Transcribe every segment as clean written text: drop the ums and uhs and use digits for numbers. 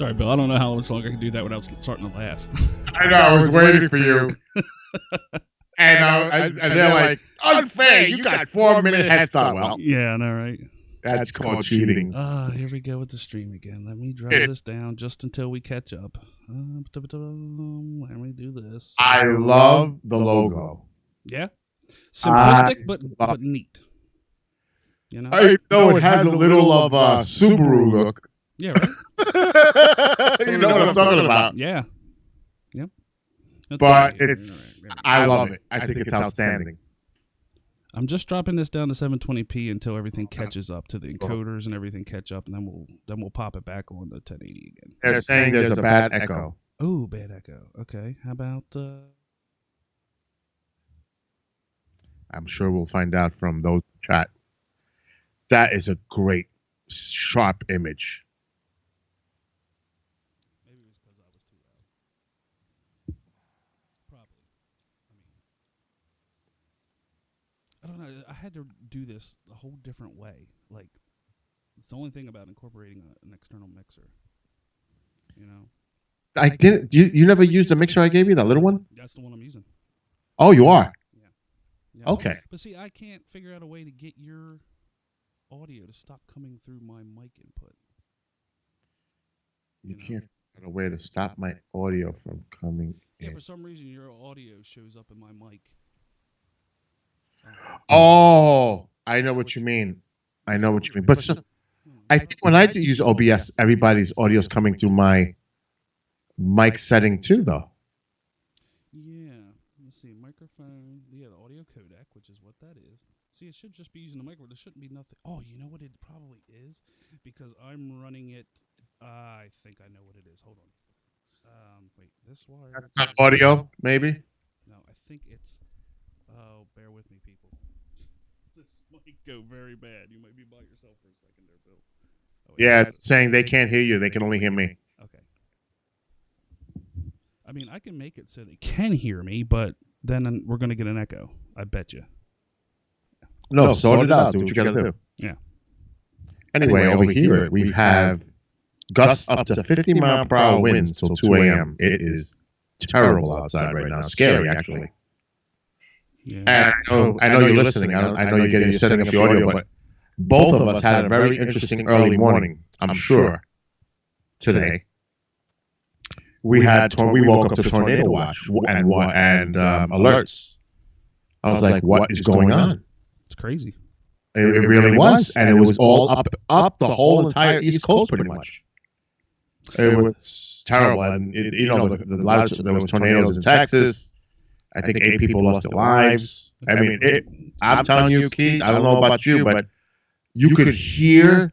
Sorry, Bill. I don't know how much longer I can do that without starting to laugh. I know. I was waiting for you. And they're like, unfair. You got 4-minute head start. Well, yeah, I know, right? That's called cheating. Here we go with the stream again. Let me drop this down just until we catch up. Let me do this. I love the logo. Yeah, simplistic but neat. You know, I know it has a little of a Subaru look. Yeah, right. You know what I'm talking about. Yeah. Yep. But I love it. I think it's outstanding. I'm just dropping this down to 720p until everything catches up to the encoders and everything catch up, and then we'll pop it back on to 1080 again. They're saying there's a bad echo. Oh, bad echo. Okay, how about? I'm sure we'll find out from those chat. That is a great, sharp image. Maybe it was because I was too loud. Probably. I don't know. I had to do this a whole different way. Like, it's the only thing about incorporating an external mixer. You know. I didn't. You never used the mixer I gave you, that little one? That's the one I'm using. Oh, you are. Yeah. Okay. But see, I can't figure out a way to get your audio to stop coming through my mic input. You can't find a way to stop my audio from coming in. Yeah, for some reason your audio shows up in my mic. Oh, I know what you mean. But I think when I do use OBS, everybody's audio is coming through my mic setting too, though. Yeah. Let's see. Microphone. Yeah, the audio codec, which is what that is. See, it should just be using the microphone. There shouldn't be nothing. Oh, you know what it probably is? Because I'm running it. I think I know what it is. Hold on. Wait, this wire. That's not audio, maybe? No, I think it's. Oh, bear with me, people. This might go very bad. You might be by yourself for a second there, Bill. Oh, yeah, it's saying they can't hear you. They can only hear me. Okay. I mean, I can make it so they can hear me, but then we're going to get an echo. I bet you. No, sort it out. Do what you got to do. Yeah. Anyway, over here, we have gusts up to 50-mile-per-hour winds till 2 a.m. It is terrible outside right now. Scary, actually. Yeah. And I know you're listening. I know you're setting up the audio, but both of us had a very interesting early morning, I'm sure, today. We woke up to tornado watch and alerts. I was like, what is going on? It's crazy. It really was, and it was all up the whole entire East Coast, pretty much. It was terrible, and there was tornadoes in Texas. I think 8 people lost their lives. I mean, I'm telling you, Keith, I don't know about you, but you could hear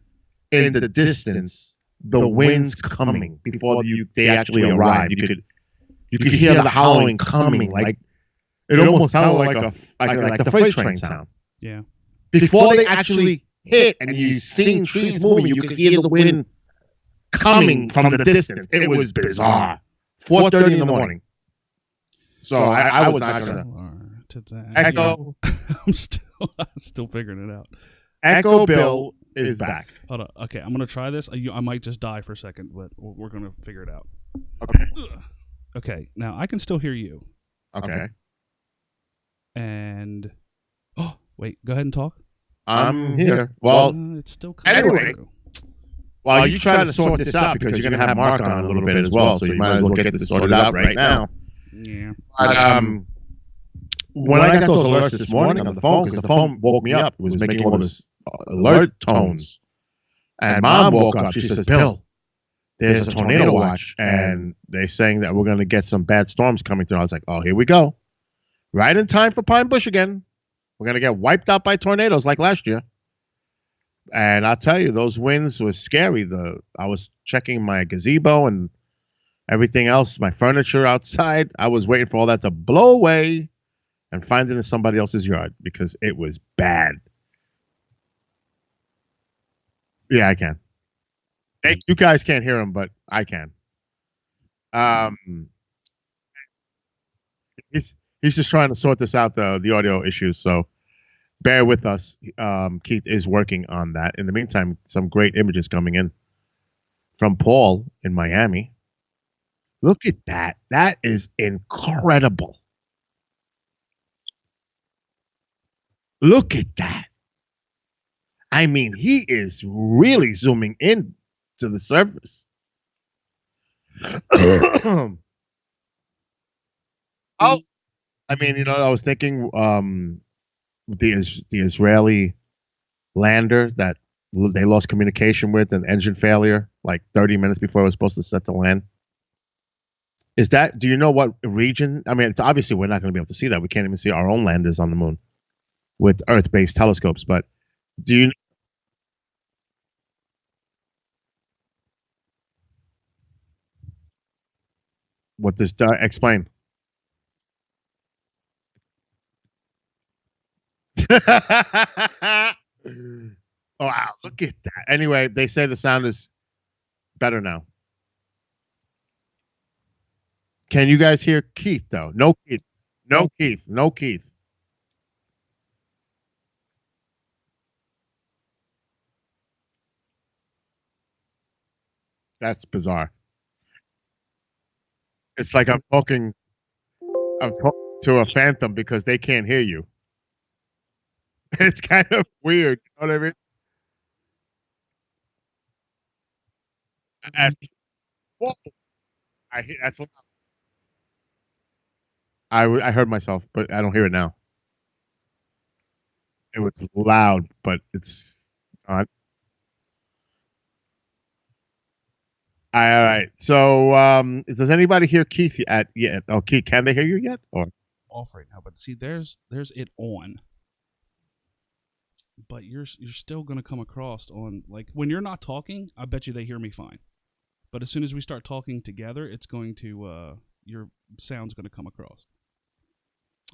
in the distance the winds coming before they actually arrived. You could hear the howling coming, like it almost sounded like the freight train sound. Yeah. Before they actually hit and you seen trees moving, you could hear the wind coming from the distance. It was bizarre. 4:30 in the morning. So I was not going to Echo. I'm still figuring it out. Echo Bill is back. Hold on. Okay, I'm going to try this. I might just die for a second, but we're going to figure it out. Okay. Okay, now I can still hear you. Okay. And... Oh, wait. Go ahead and talk. I'm here. Well, it's still coming anyway. Through. While you try to sort this out, because you're going to have Mark on a little bit as well, so you might as well get this sorted out right now. Yeah. But, when I got those alerts this morning on the phone, because the phone woke me up, it was making all this alert tones. And Mom woke up. She says, Bill, there's a tornado watch, and they're saying that we're going to get some bad storms coming through. I was like, oh, here we go. Right in time for Pine Bush again. We're going to get wiped out by tornadoes like last year. And I'll tell you, those winds were scary. I was checking my gazebo and everything else, my furniture outside. I was waiting for all that to blow away and find it in somebody else's yard because it was bad. Yeah, I can. Hey, you guys can't hear him, but I can. He's just trying to sort this out, the audio issues, so bear with us. Keith is working on that. In the meantime, some great images coming in from Paul in Miami. Look at that. That is incredible. Look at that. I mean, he is really zooming in to the surface. Oh, I mean, you know, I was thinking the Israeli lander that they lost communication with, an engine failure like 30 minutes before it was supposed to set to land. Is that, do you know what region? I mean, it's obviously we're not going to be able to see that. We can't even see our own landers on the moon with Earth-based telescopes. But do you, what does explain? Wow, look at that. Anyway, they say the sound is better now. Can you guys hear Keith though? No Keith. No Keith. No Keith. That's bizarre. It's like I'm talking to a phantom because they can't hear you. It's kind of weird. You know what I mean? As, whoa, that's I heard myself, but I don't hear it now. It was loud, but it's not. All right. So, does anybody hear Keith at yet? Oh, Keith, can they hear you yet? Or Off right now, but see, there's it on, but you're still gonna come across on, like, when you're not talking. I bet you they hear me fine, but as soon as we start talking together, it's going to your sound's gonna come across.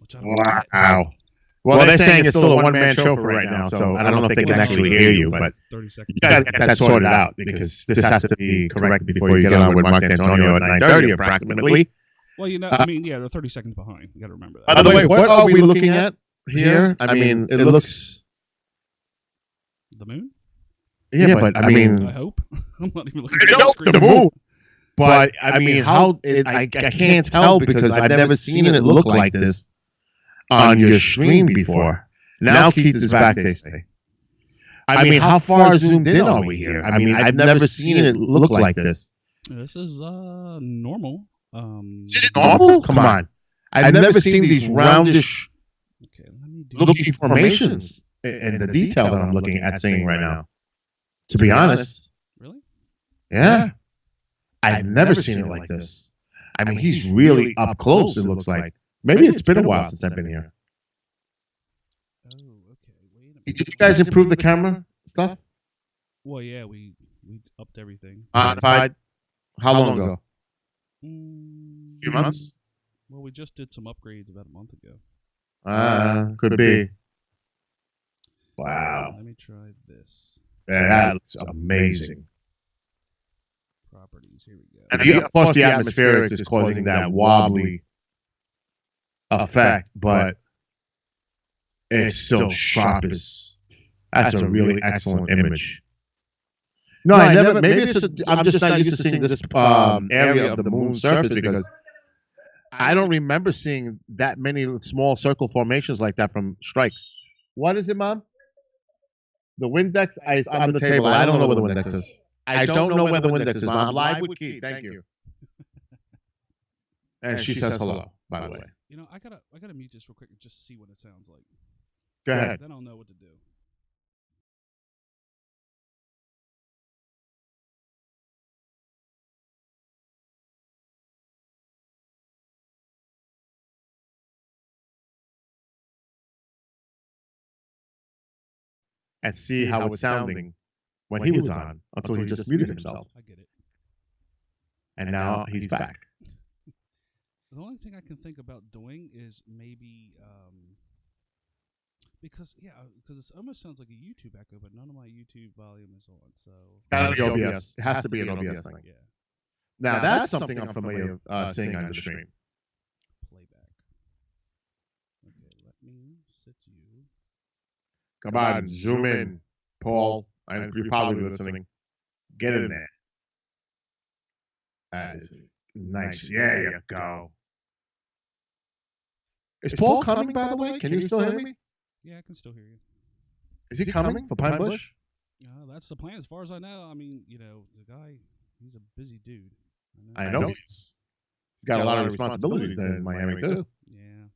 Which I don't get. wow. Well, they're saying it's still a one-man show for right now, so I don't know if they can actually hear you, but 30 seconds. you got to get that sorted out because this has to be corrected before you get on with Mark Dantonio at 9:30 approximately. Well, you know, I mean, yeah, they're 30 seconds behind. You got to remember that. By the way, what are we looking at here? I mean, it looks The moon? Yeah, but I mean, I hope. I'm not even looking at the screen. The moon. But I mean, how I can't tell because I've never seen it look like this on your stream before. Now Keith is back, they say. I mean, how far zoomed in are we here? I mean, I've never seen it look like this. This is normal. Is it normal? Come on. I've never seen these roundish looking formations and the detail that I'm looking at seeing right now. To be honest. Really? Yeah. I've never seen it like this. I mean, he's really up close, it looks like. Maybe it's been a while since I've been here. Oh, okay. Wait a minute. Did you guys improve the camera stuff? Well, yeah, we upped everything. Modified? How long ago? A few Mm, months? well, we just did some upgrades about a month ago. Could be. Wow. Let me try this. Yeah, that looks amazing. Properties. Here we go. And of course, the atmospherics is causing that wobbly effect, but it's still sharp as. That's a really excellent image. No, I never. Maybe I'm just not used to seeing this area of the moon's surface because I don't remember seeing that many small circle formations like that from strikes. What is it, Mom? The Windex is on the table. I don't know where the Windex is. I don't know where the Windex is, Mom. Live with Keith. Thank you. And she says hello, by the way. You know, I gotta mute this real quick and just see what it sounds like. Go ahead. Then I'll know what to do. And see how it's sounding when he was on until he just muted himself. I get it. And now he's back. The only thing I can think about doing is maybe because it almost sounds like a YouTube echo, but none of my YouTube volume is on. So Gotta be OBS. It has to be an OBS thing. yeah, Now that's something I'm familiar seeing on the stream. playback. Okay, let me set you. Come on, zoom in, Paul. You're probably listening. Get in there. That is nice. There you go. Is Paul coming, by the way? Can you still hear me? Yeah, I can still hear you. Is he coming for Pine Bush? That's the plan, as far as I know. I mean, the guy, he's a busy dude. I know he's got a lot of responsibilities there in Miami too. Yeah.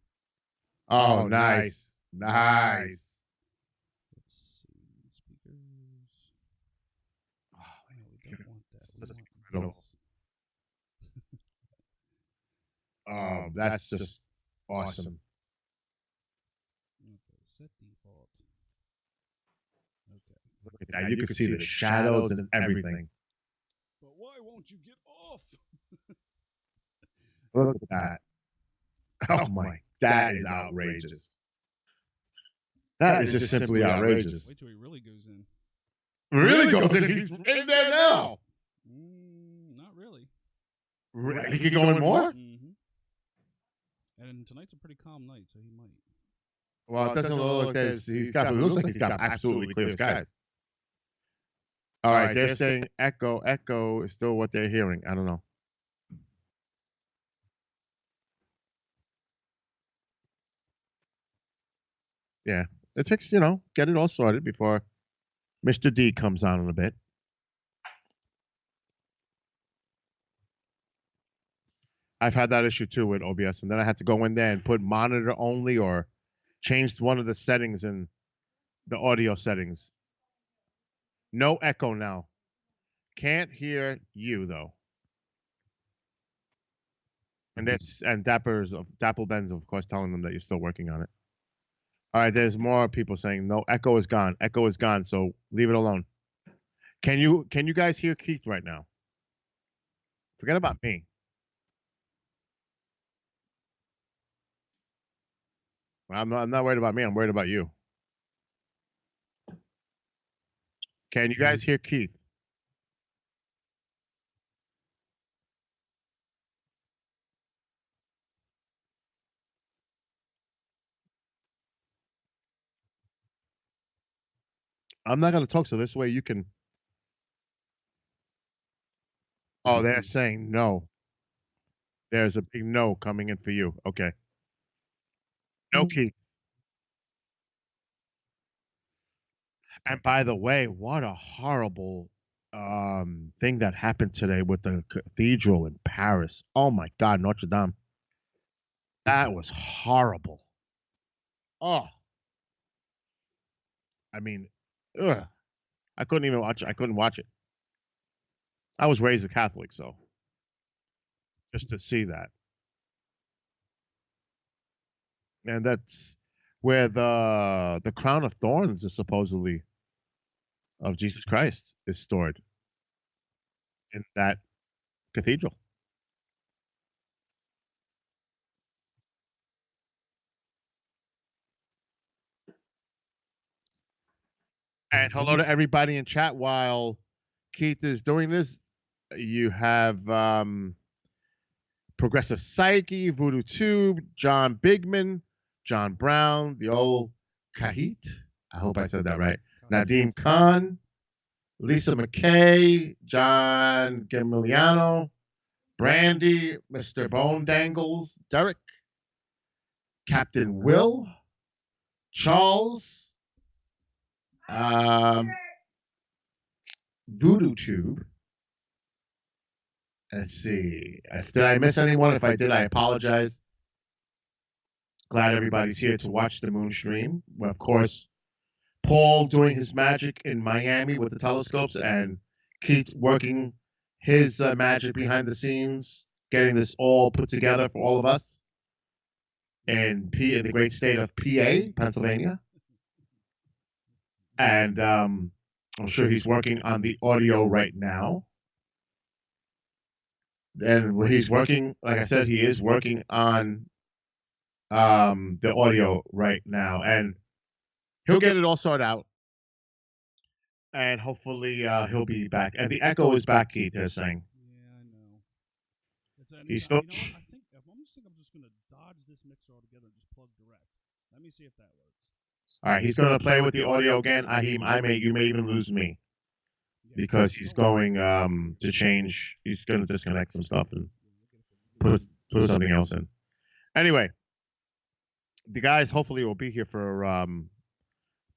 Oh, nice. Nice. Let's see. Speakers. Oh, we don't want that. We want this. Oh, that's just awesome. Okay, set default. Okay. Look at that. You can see the shadows and everything. But why won't you get off? Look at that. Oh my, that is outrageous. That is just simply outrageous. Wait till he really goes in. Really goes in? He's in there now. Not really. He could go in more? Mm-hmm. And tonight's a pretty calm night, so he might. Well, it doesn't look like this. It looks like he's got absolutely clear skies. All right, they're saying echo. Echo is still what they're hearing. I don't know. Yeah, it takes, get it all sorted before Mr. D comes on in a bit. I've had that issue too with OBS, and then I had to go in there and put monitor only or change one of the settings in the audio settings. No echo now. Can't hear you though. And Dapplebens, of course, telling them that you're still working on it. All right, there's more people saying no, echo is gone. Echo is gone, so leave it alone. Can you guys hear Keith right now? Forget about me. I'm not worried about me. I'm worried about you. Can you guys hear Keith? I'm not going to talk, so this way you can. Oh, they're saying no. There's a big no coming in for you. Okay. No, Keith. And by the way, what a horrible thing that happened today with the cathedral in Paris. Oh my God, Notre Dame. That was horrible. Oh. I mean, ugh. I couldn't even watch it. I couldn't watch it. I was raised a Catholic, so just to see that. And that's where the crown of thorns is supposedly of Jesus Christ is stored in that cathedral. And hello to everybody in chat while Keith is doing this. You have Progressive Psyche, Voodoo Tube, John Bigman, John Brown, the old Kahit. I hope I said that right. Nadim Khan, Lisa McKay, John Gamiliano, Brandy, Mr. Bone Dangles, Derek, Captain Will, Charles, Voodoo Tube. Let's see. Did I miss anyone? If I did, I apologize. Glad everybody's here to watch the moon stream. Well, of course, Paul doing his magic in Miami with the telescopes, and Keith working his magic behind the scenes, getting this all put together for all of us in the great state of PA, Pennsylvania. And I'm sure he's working on the audio right now. And he's working, like I said, he is working on the audio right now, and he'll get it all sorted out. And hopefully he'll be back. And the echo is back, Keith, they're saying. Yeah, I know. He's still. I think I'm just going to dodge this mixer altogether and just plug direct. Let me see if that works. All right, he's going to play with the audio again. You may even lose me. because he's going to change. He's going to disconnect some stuff and put something else in. Anyway, the guys hopefully will be here for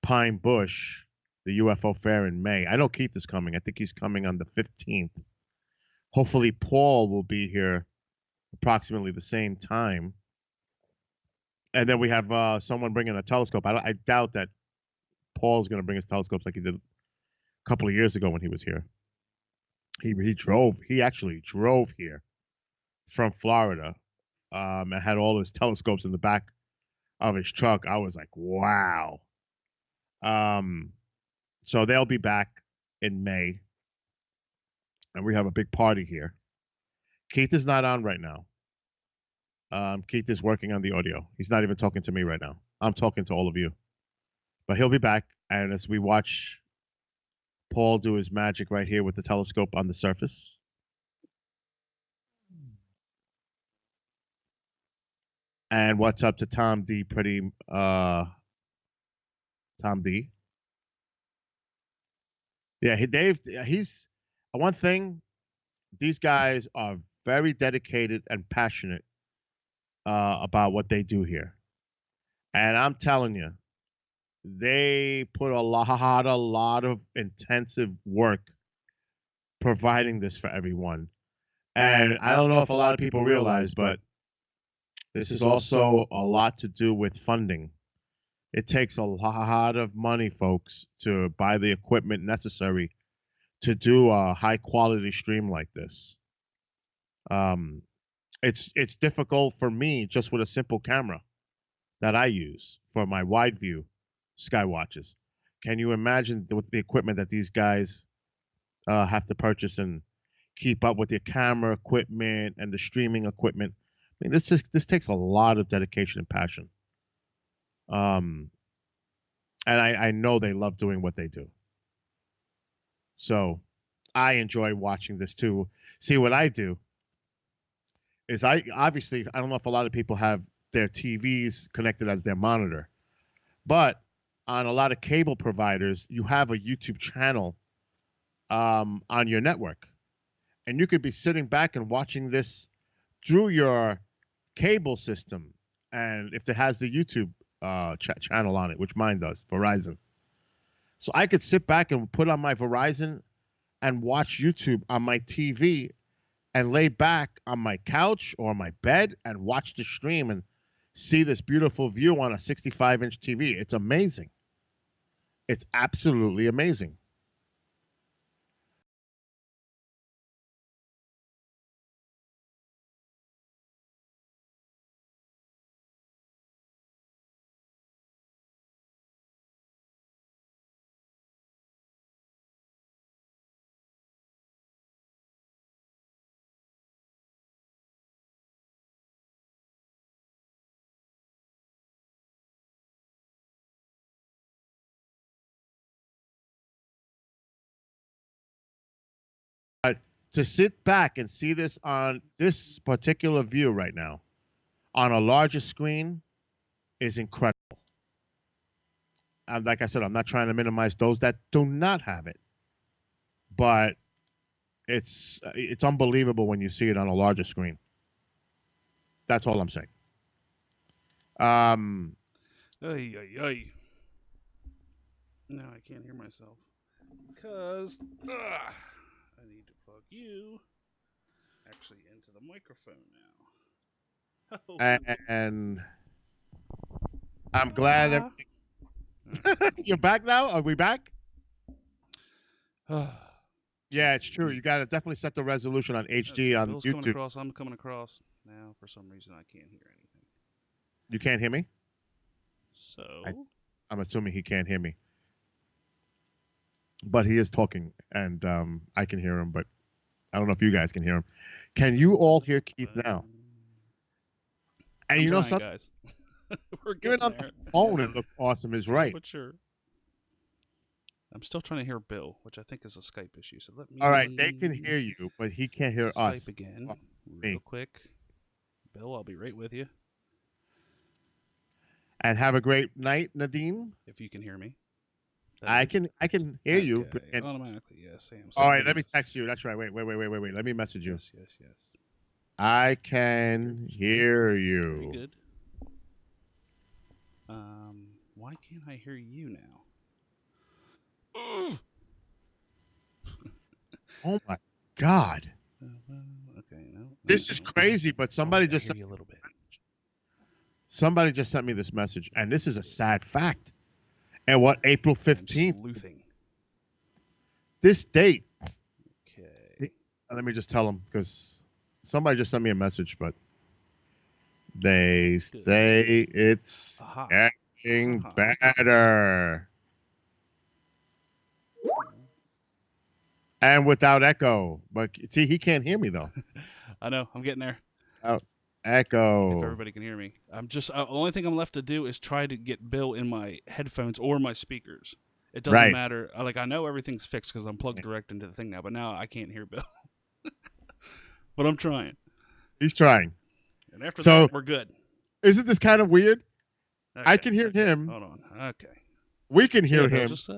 Pine Bush, the UFO fair in May. I know Keith is coming. I think he's coming on the 15th. Hopefully Paul will be here approximately the same time. And then we have someone bringing a telescope. I doubt that Paul's going to bring his telescopes like he did a couple of years ago when he was here. He actually drove here from Florida and had all his telescopes in the back of his truck. I was like, wow. So they'll be back in May, and we have a big party here. Keith is not on right now. Keith is working on the audio. He's not even talking to me right now. I'm talking to all of you. But he'll be back, and as we watch Paul do his magic right here with the telescope on the surface. And what's up to Tom D? Tom D. Yeah, he's one thing. These guys are very dedicated and passionate about what they do here, and I'm telling you, they put a lot of intensive work providing this for everyone. And I don't know if a lot of people realize, but this is also a lot to do with funding. It takes a lot of money, folks, to buy the equipment necessary to do a high quality stream like this. It's difficult for me just with a simple camera that I use for my wide view sky watches. Can you imagine with the equipment that these guys have to purchase and keep up with the camera equipment and the streaming equipment? I mean, this takes a lot of dedication and passion. And I know they love doing what they do. So I enjoy watching this too. See, what I do is I don't know if a lot of people have their TVs connected as their monitor, but on a lot of cable providers, you have a YouTube channel on your network, and you could be sitting back and watching this through your cable system, and if it has the YouTube channel on it, which mine does, Verizon. So I could sit back and put on my Verizon and watch YouTube on my TV and lay back on my couch or my bed and watch the stream and see this beautiful view on a 65-inch TV. It's amazing. It's absolutely amazing. To sit back and see this on this particular view right now on a larger screen is incredible. And like I said, I'm not trying to minimize those that do not have it, but it's unbelievable when you see it on a larger screen. That's all I'm saying. Ay, ay, ay. No, I can't hear myself. Because I need to plug you actually into the microphone now. Oh. And I'm glad you're back now. Are we back? Yeah, it's true. You got to definitely set the resolution on HD on Bill's YouTube. Coming across. I'm coming across now. For some reason, I can't hear anything. You can't hear me? So I'm assuming he can't hear me, but he is talking, and I can hear him. But I don't know if you guys can hear him. Can you all hear Keith now? And I'm you know trying, something? guys. We're Even on the phone, it looks awesome. Is right. But sure. I'm still trying to hear Bill, which I think is a Skype issue. So let me. All right, they can hear you, but he can't hear Skype us. again, real quick. Bill, I'll be right with you. And have a great night, Nadim. If you can hear me. I can hear you. Okay. And, Automatically, yes. Sam. all right, let me text you. That's right. Wait. Let me message you. Yes. I can hear you. Very good. Why can't I hear you now? Oh my God. Okay, no. This is crazy, but somebody just hear you a little bit. Somebody just sent me this message, and this is a sad fact. And what, April 15th? Sleuthing. This date. Okay. Let me just tell them, because somebody just sent me a message, but they say it's getting better. And without echo. But see, he can't hear me, though. I know. I'm getting there. Oh, echo. If everybody can hear me. I'm just the only thing I'm left to do is try to get Bill in my headphones or my speakers. It doesn't matter. I know everything's fixed because I'm plugged direct into the thing now, but now I can't hear Bill. But I'm trying. He's trying. And after that, we're good. Isn't this kind of weird? Okay. I can hear him. Hold on. Okay. We can hear him. Just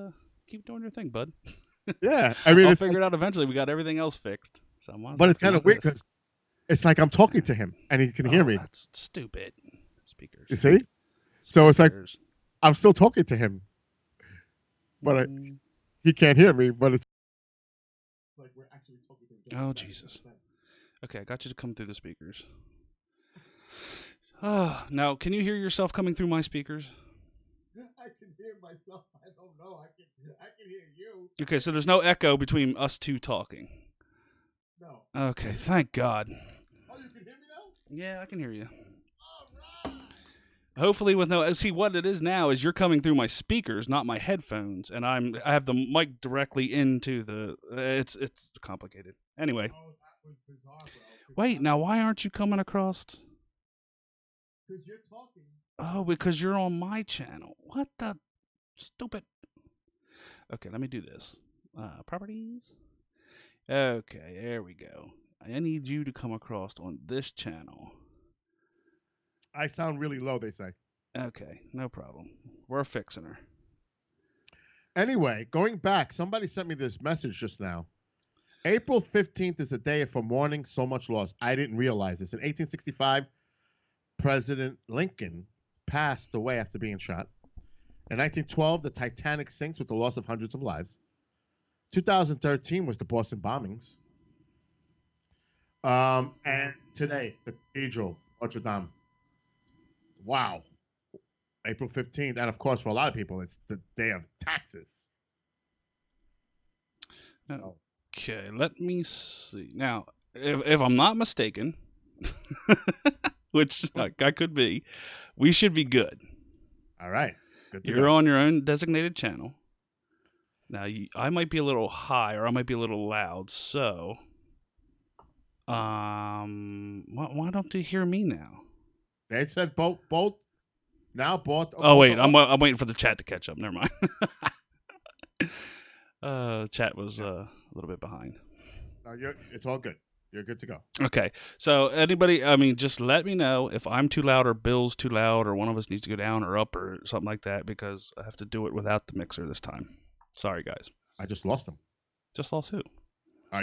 keep doing your thing, bud. Yeah. I mean, I'll figure it out eventually. We got everything else fixed. So but it's kind of weird because it's like I'm talking to him and he can hear me. That's stupid. Speakers. You see? So it's like I'm still talking to him, but he can't hear me. But it's like we're actually talking to him. Oh, Jesus. Okay, I got you to come through the speakers. Now, can you hear yourself coming through my speakers? I can hear myself. I don't know. I can hear you. Okay, so there's no echo between us two talking. No. Okay, thank God. Oh, you can hear me now? Yeah, I can hear you. All right. Hopefully with no... See, what it is now is you're coming through my speakers, not my headphones, and I have the mic directly into the... It's complicated. Anyway. Oh, that was bizarre, bro. Wait, now why aren't you coming across... Because you're talking. Oh, because you're on my channel. What the... Stupid... Okay, let me do this. Properties. Okay, there we go. I need you to come across on this channel. I sound really low, they say. Okay, no problem. We're fixing her. Anyway, going back, somebody sent me this message just now. April 15th is a day for mourning so much loss. I didn't realize this. In 1865, President Lincoln passed away after being shot. In 1912, the Titanic sinks with the loss of hundreds of lives. 2013 was the Boston bombings. And today, the Cathedral, Notre Dame. Wow. April 15th. And of course, for a lot of people, it's the day of taxes. Okay, let me see. Now, if I'm not mistaken, which I could be, we should be good. All right. Good to You're go. on your own designated channel. Now, I might be a little high or I might be a little loud, so why don't they hear me now? They said both. Now both. Oh wait, I'm waiting for the chat to catch up. Never mind. Chat was a little bit behind. No, it's all good. You're good to go. Okay, so anybody, just let me know if I'm too loud or Bill's too loud or one of us needs to go down or up or something like that because I have to do it without the mixer this time. Sorry, guys. I just lost him. Just lost who?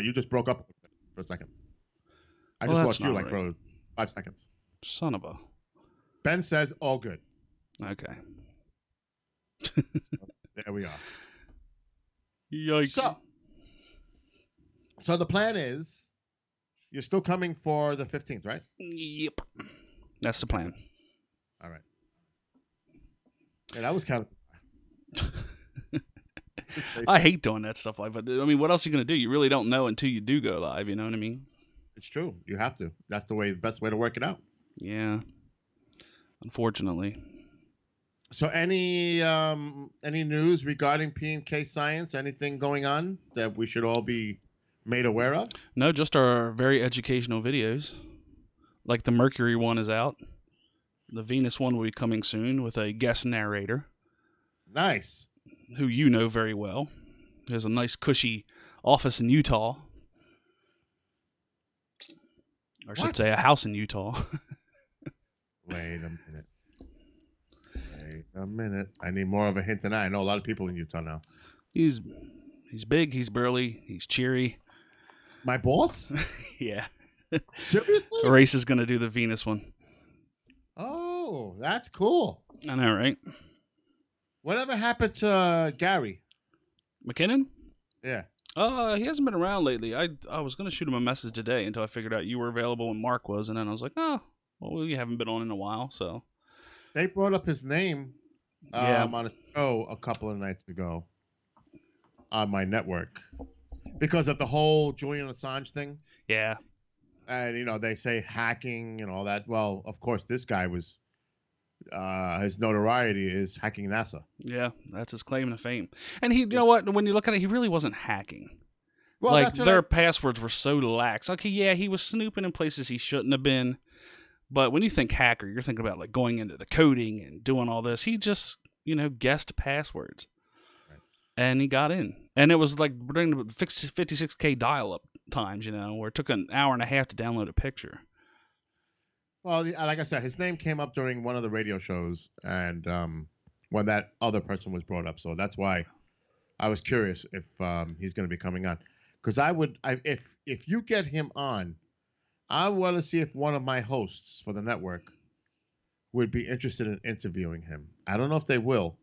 You just broke up for a second. I just lost you for 5 seconds. Son of a... Ben says all good. Okay. There we are. Yikes. So the plan is you're still coming for the 15th, right? Yep. That's the plan. All right. Yeah, that was kind of... I hate doing that stuff live, but what else are you going to do? You really don't know until you do go live, you know what I mean? It's true. You have to. That's the best way to work it out. Yeah. Unfortunately. So any news regarding P&K Science? Anything going on that we should all be made aware of? No, just our very educational videos. Like the Mercury one is out. The Venus one will be coming soon with a guest narrator. Nice. Who you know very well. He has a nice cushy office in Utah. Or I should say a house in Utah. Wait a minute. a minute. I need more of a hint than that. I know a lot of people in Utah now. He's big. He's burly. He's cheery. My boss? Yeah. Seriously? Race is gonna do the Venus one. Oh, that's cool. I know, right? Whatever happened to Gary? McKinnon? Yeah. He hasn't been around lately. I was gonna shoot him a message today until I figured out you were available when Mark was, and then I was like, oh, well, you haven't been on in a while, so. They brought up his name Yeah. on a show a couple of nights ago on my network because of the whole Julian Assange thing. Yeah. And, you know, they say hacking and all that. Well, of course, this guy was, his notoriety is hacking NASA. Yeah, that's his claim to fame. And he, you know what? When you look at it, he really wasn't hacking. Well, like, that's what their passwords were so lax. Okay, yeah, he was snooping in places he shouldn't have been. But when you think hacker, you're thinking about, like, going into the coding and doing all this. He just, you know, guessed passwords. Right. And he got in. And it was like during the 56K dial-up times, you know, where it took an hour and a half to download a picture. Well, like I said, his name came up during one of the radio shows, and when that other person was brought up, so that's why I was curious if he's going to be coming on. Because if you get him on, I want to see if one of my hosts for the network would be interested in interviewing him. I don't know if they will,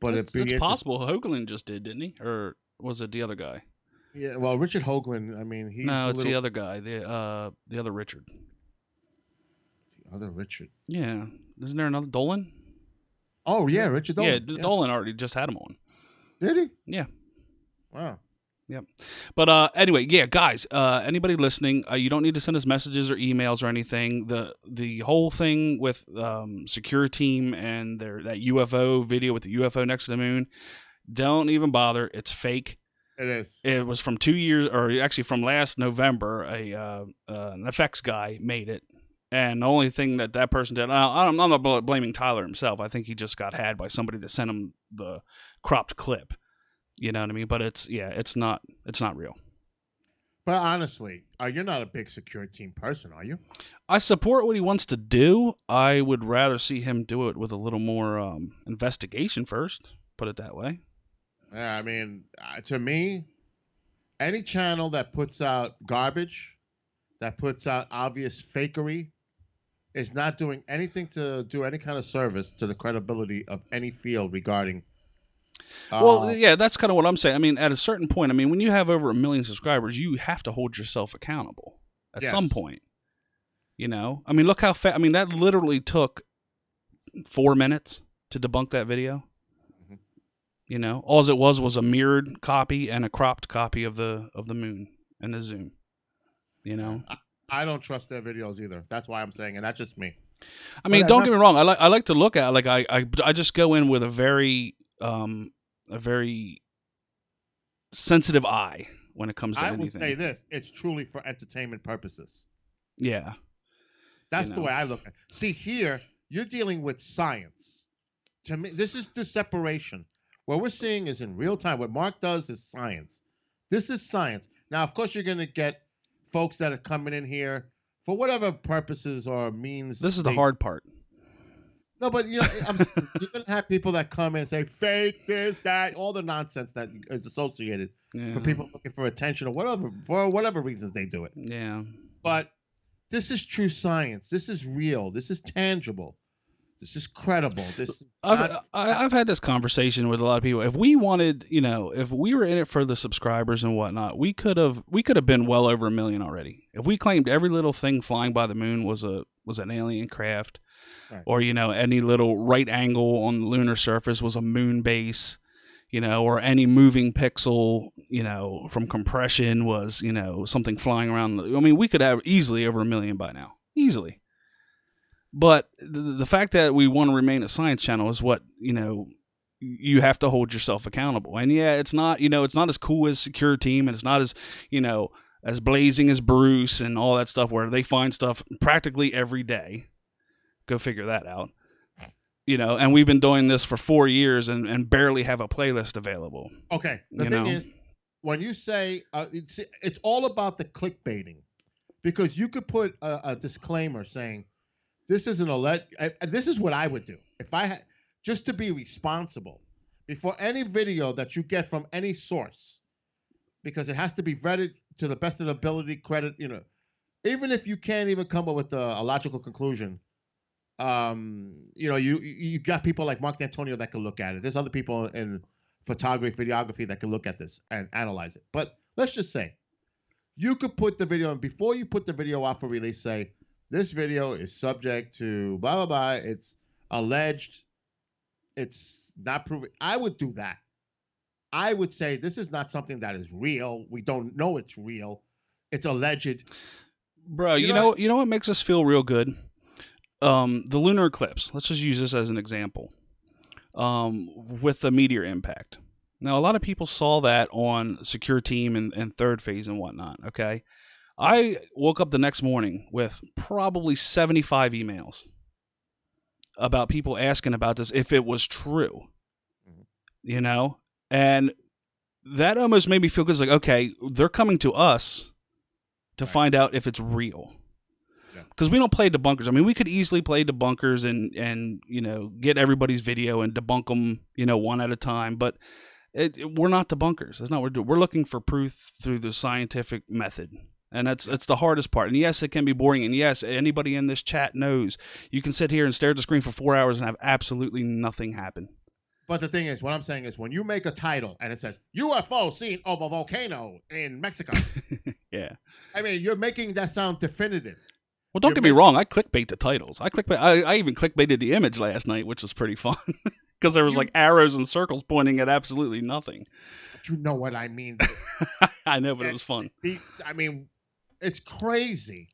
but it's possible. Hoagland just did, didn't he? Or was it the other guy? Yeah, well, Richard Hoagland. I mean, he's the other guy, the other Richard. Other Richard. Yeah. Isn't there another Dolan? Oh, yeah, Richard Dolan. Yeah, Dolan already just had him on. Did he? Yeah. Wow. Yep. But anyway, yeah, guys, anybody listening, you don't need to send us messages or emails or anything. The whole thing with Secure Team and that UFO video with the UFO next to the moon, don't even bother. It's fake. It is. It was from 2 years, or actually from last November. An effects guy made it. And the only thing that person did, I'm not blaming Tyler himself. I think he just got had by somebody that sent him the cropped clip. You know what I mean? But it's not real. But honestly, you're not a big Secure Team person, are you? I support what he wants to do. I would rather see him do it with a little more investigation first. Put it that way. Yeah, I mean, to me, any channel that puts out garbage, that puts out obvious fakery, is not doing anything to do any kind of service to the credibility of any field regarding. Well, yeah, that's kind of what I'm saying. I mean, at a certain point, I mean, when you have over 1 million subscribers, you have to hold yourself accountable at some point. You know, I mean, look how fast. I mean, that literally took 4 minutes to debunk that video. Mm-hmm. You know, all it was a mirrored copy and a cropped copy of the moon and the zoom. You know, I don't trust their videos either. That's why I'm saying, and that's just me. I mean, don't get me wrong. I like to look at I just go in with a very sensitive eye when it comes to anything. I would say this: it's truly for entertainment purposes. Yeah, that's the way I look at it. See, here you're dealing with science. To me, this is the separation. What we're seeing is in real time. What Mark does is science. This is science. Now, of course, you're going to get folks that are coming in here for whatever purposes or means. This is the hard part. No, but you know, you're going to have people that come in and say fake this, that, all the nonsense that is associated for people looking for attention or whatever, for whatever reasons they do it. Yeah. But this is true science. This is real. This is tangible. This is credible. I've had this conversation with a lot of people. If we wanted, you know, if we were in it for the subscribers and whatnot, we could have been well over 1 million already. If we claimed every little thing flying by the moon was an alien craft, right, or you know, any little right angle on the lunar surface was a moon base, you know, or any moving pixel, you know, from compression was, you know, something flying around. I mean, we could have easily over 1 million by now, easily. But the fact that we want to remain a science channel is what, you know, you have to hold yourself accountable. And yeah, it's not, you know, it's not as cool as Secure Team, and it's not as, you know, as blazing as Bruce and all that stuff where they find stuff practically every day. Go figure that out. You know, and we've been doing this for 4 years and barely have a playlist available. Okay. The thing is, when you say, it's all about the clickbaiting, because you could put a disclaimer saying, this is this is what I would do if I had. just to be responsible before any video that you get from any source, because it has to be vetted to the best of the ability, credit, even if you can't even come up with a logical conclusion. You got people like Mark Dantonio that can look at it. There's other people in photography, videography that can look at this and analyze it. But let's just say you could put the video, and before you put the video out for release, say this video is subject to blah blah blah. It's alleged. It's not proven. I would do that. I would say this is not something that is real. We don't know it's real. It's alleged. Bro, you know what makes us feel real good? The lunar eclipse. Let's just use this as an example. With the meteor impact. Now, a lot of people saw that on Secure Team and Third Phase and whatnot, okay? I woke up the next morning with probably 75 emails about people asking about this, if it was true, And that almost made me feel good. It's like, okay, they're coming to us to find out if it's real. Because we don't play debunkers. I mean, we could easily play debunkers and get everybody's video and debunk them, one at a time. But we're not debunkers. That's not what we're doing. We're looking for proof through the scientific method. And that's the hardest part. And yes, it can be boring. And yes, anybody in this chat knows you can sit here and stare at the screen for 4 hours and have absolutely nothing happen. But the thing is, what I'm saying is, when you make a title and it says UFO seen over volcano in Mexico, yeah, I mean, you're making that sound definitive. Well, don't get me wrong. I clickbait the titles. I even clickbaited the image last night, which was pretty fun because there was like arrows and circles pointing at absolutely nothing. But you know what I mean? I know, but it was fun. I mean, it's crazy.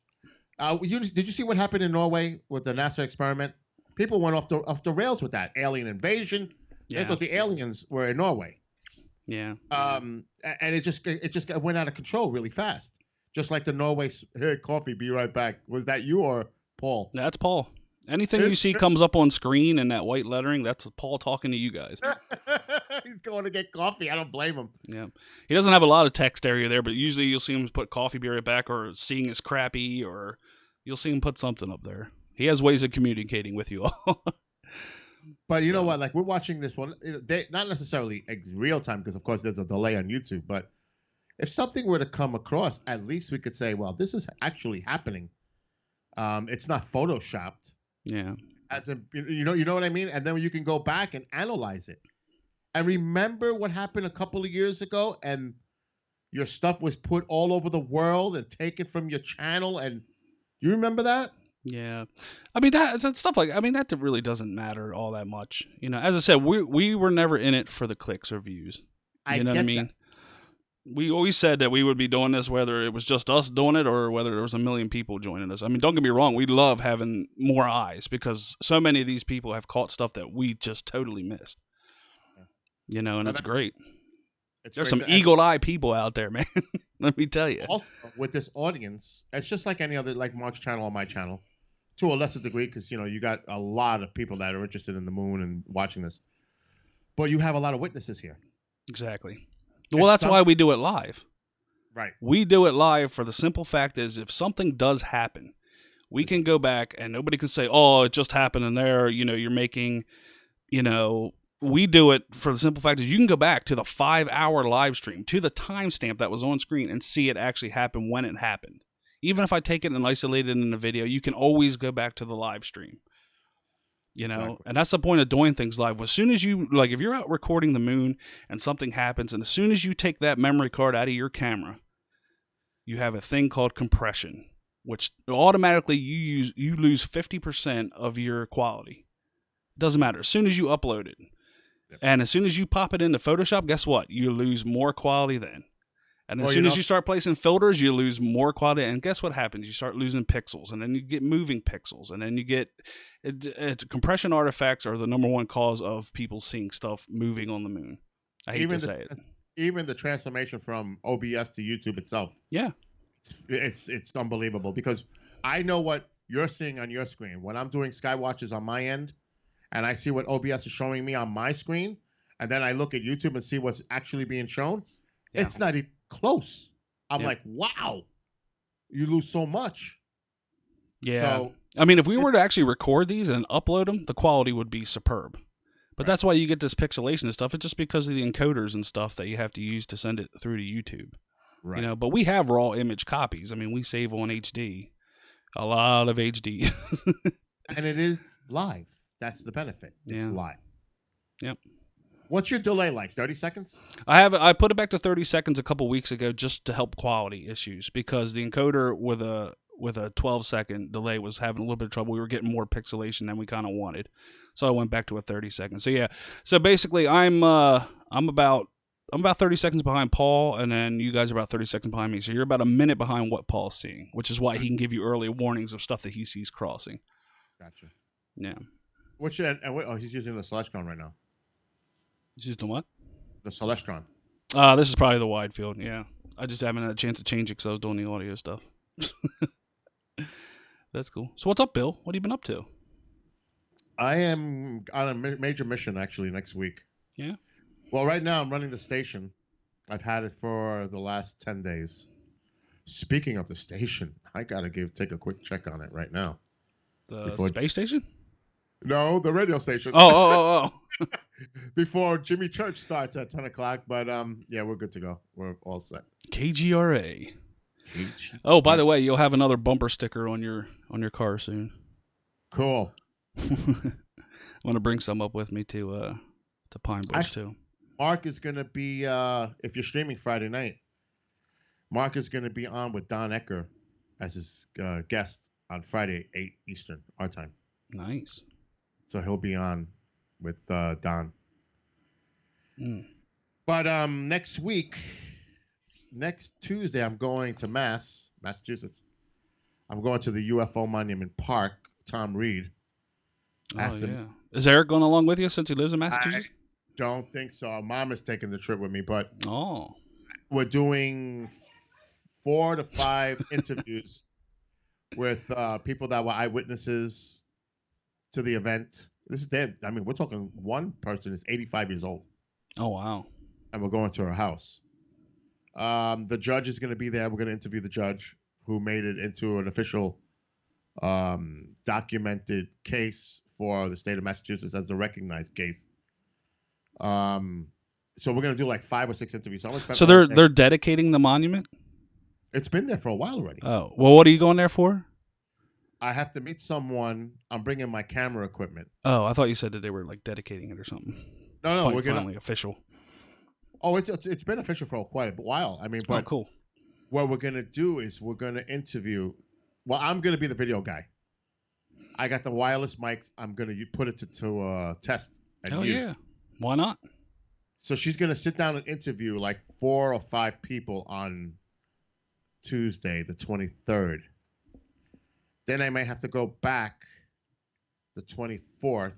Did you see what happened in Norway with the NASA experiment? People went off the rails with that alien invasion. Yeah. They thought the aliens were in Norway. Yeah. And it just went out of control really fast. Just like the Norway, hey, coffee, be right back. Was that you or Paul? That's Paul. Anything you see comes up on screen in that white lettering, that's Paul talking to you guys. He's going to get coffee. I don't blame him. Yeah. He doesn't have a lot of text area there, but usually you'll see him put coffee, be right back, or seeing is crappy, or you'll see him put something up there. He has ways of communicating with you all. But you know what? Like, we're watching this one, not necessarily real time, because of course there's a delay on YouTube, but if something were to come across, at least we could say, well, this is actually happening. It's not photoshopped. Yeah. As a, you know what I mean? And then you can go back and analyze it. And remember what happened a couple of years ago, and your stuff was put all over the world and taken from your channel, and you remember that? Yeah. I mean, that stuff that really doesn't matter all that much. As I said, we were never in it for the clicks or views. You know what I mean? That. We always said that we would be doing this whether it was just us doing it or whether there was a million people joining us. I mean, don't get me wrong. We love having more eyes because so many of these people have caught stuff that we just totally missed. And it's great. There's some eagle-eye people out there, man. Let me tell you. Also, with this audience, it's just like any other, like Mark's channel or my channel, to a lesser degree, because, you got a lot of people that are interested in the moon and watching this. But you have a lot of witnesses here. Exactly. Well, that's why we do it live. Right. We do it live for the simple fact is if something does happen, we can go back and nobody can say, oh, it just happened in there. You're making, we do it for the simple fact is you can go back to the 5-hour live stream, to the timestamp that was on screen and see it actually happen when it happened. Even if I take it and isolate it in a video, you can always go back to the live stream. Exactly. And that's the point of doing things live. As soon as you, like, if you're out recording the moon and something happens, and as soon as you take that memory card out of your camera, you have a thing called compression, which automatically you lose 50% of your quality. It doesn't matter. As soon as you upload it, and as soon as you pop it into Photoshop, guess what? You lose more quality then. And as soon as you start placing filters, you lose more quality. And guess what happens? You start losing pixels, and then you get moving pixels, and then you get compression artifacts are the number one cause of people seeing stuff moving on the moon. I hate to say it. Even the transformation from OBS to YouTube itself. Yeah, it's unbelievable because I know what you're seeing on your screen when I'm doing Skywatches on my end, and I see what OBS is showing me on my screen, and then I look at YouTube and see what's actually being shown. Yeah. It's not even close. I'm like, wow, you lose so much. Yeah. So, I mean, if we were to actually record these and upload them, the quality would be superb. But that's why you get this pixelation and stuff. It's just because of the encoders and stuff that you have to use to send it through to YouTube. Right. You know, but we have raw image copies. I mean, we save on HD, a lot of HD. And it is live. That's the benefit. It's live. Yep. What's your delay like? 30 seconds? I put it back to 30 seconds a couple weeks ago just to help quality issues because the encoder with a 12-second delay was having a little bit of trouble. We were getting more pixelation than we kind of wanted, so I went back to a 30 seconds. So yeah, so basically I'm about 30 seconds behind Paul, and then you guys are about 30 seconds behind me. So you're about a minute behind what Paul's seeing, which is why he can give you early warnings of stuff that he sees crossing. Gotcha. Yeah. He's using the Celestron right now. He's using what? The Celestron. This is probably the wide field. Yeah, I just haven't had a chance to change it because I was doing the audio stuff. That's cool. So what's up, Bill? What have you been up to? I am on a major mission actually next week. Yeah. Well, right now I'm running the station. I've had it for the last 10 days. Speaking of the station, I gotta take a quick check on it right now. The space station? No, the radio station. Oh. Before Jimmy Church starts at 10 o'clock, but yeah, we're good to go. We're all set. KGRA. Oh, by the way, you'll have another bumper sticker on your car soon. Cool. I'm gonna bring some up with me to Pine Bush too. Mark is gonna be if you're streaming Friday night. Mark is gonna be on with Don Ecker as his guest on Friday, 8 Eastern, our time. Nice. So he'll be on with Don. Mm. But next Tuesday, I'm going to Massachusetts. I'm going to the UFO Monument Park, Tom Reed. Oh, yeah. Is Eric going along with you since he lives in Massachusetts? I don't think so. Mom is taking the trip with me, but oh, we're doing 4 to 5 interviews with people that were eyewitnesses to the event. This is dead. I mean, we're talking one person is 85 years old. Oh, wow. And we're going to her house. The judge is going to be there. We're going to interview the judge who made it into an official documented case for the state of Massachusetts as the recognized case. So we're going to do like 5 or 6 interviews. So they're dedicating the monument? It's been there for a while already. Oh, well, what are you going there for? I have to meet someone. I'm bringing my camera equipment. Oh, I thought you said that they were like dedicating it or something. No, we're finally official. Oh, it's been official for quite a while. I mean, but cool. What we're gonna do is we're gonna interview. Well, I'm gonna be the video guy. I got the wireless mics. I'm gonna put it to test. Hell yeah! Why not? So she's gonna sit down and interview like 4 or 5 people on Tuesday, the 23rd. Then I may have to go back the 24th.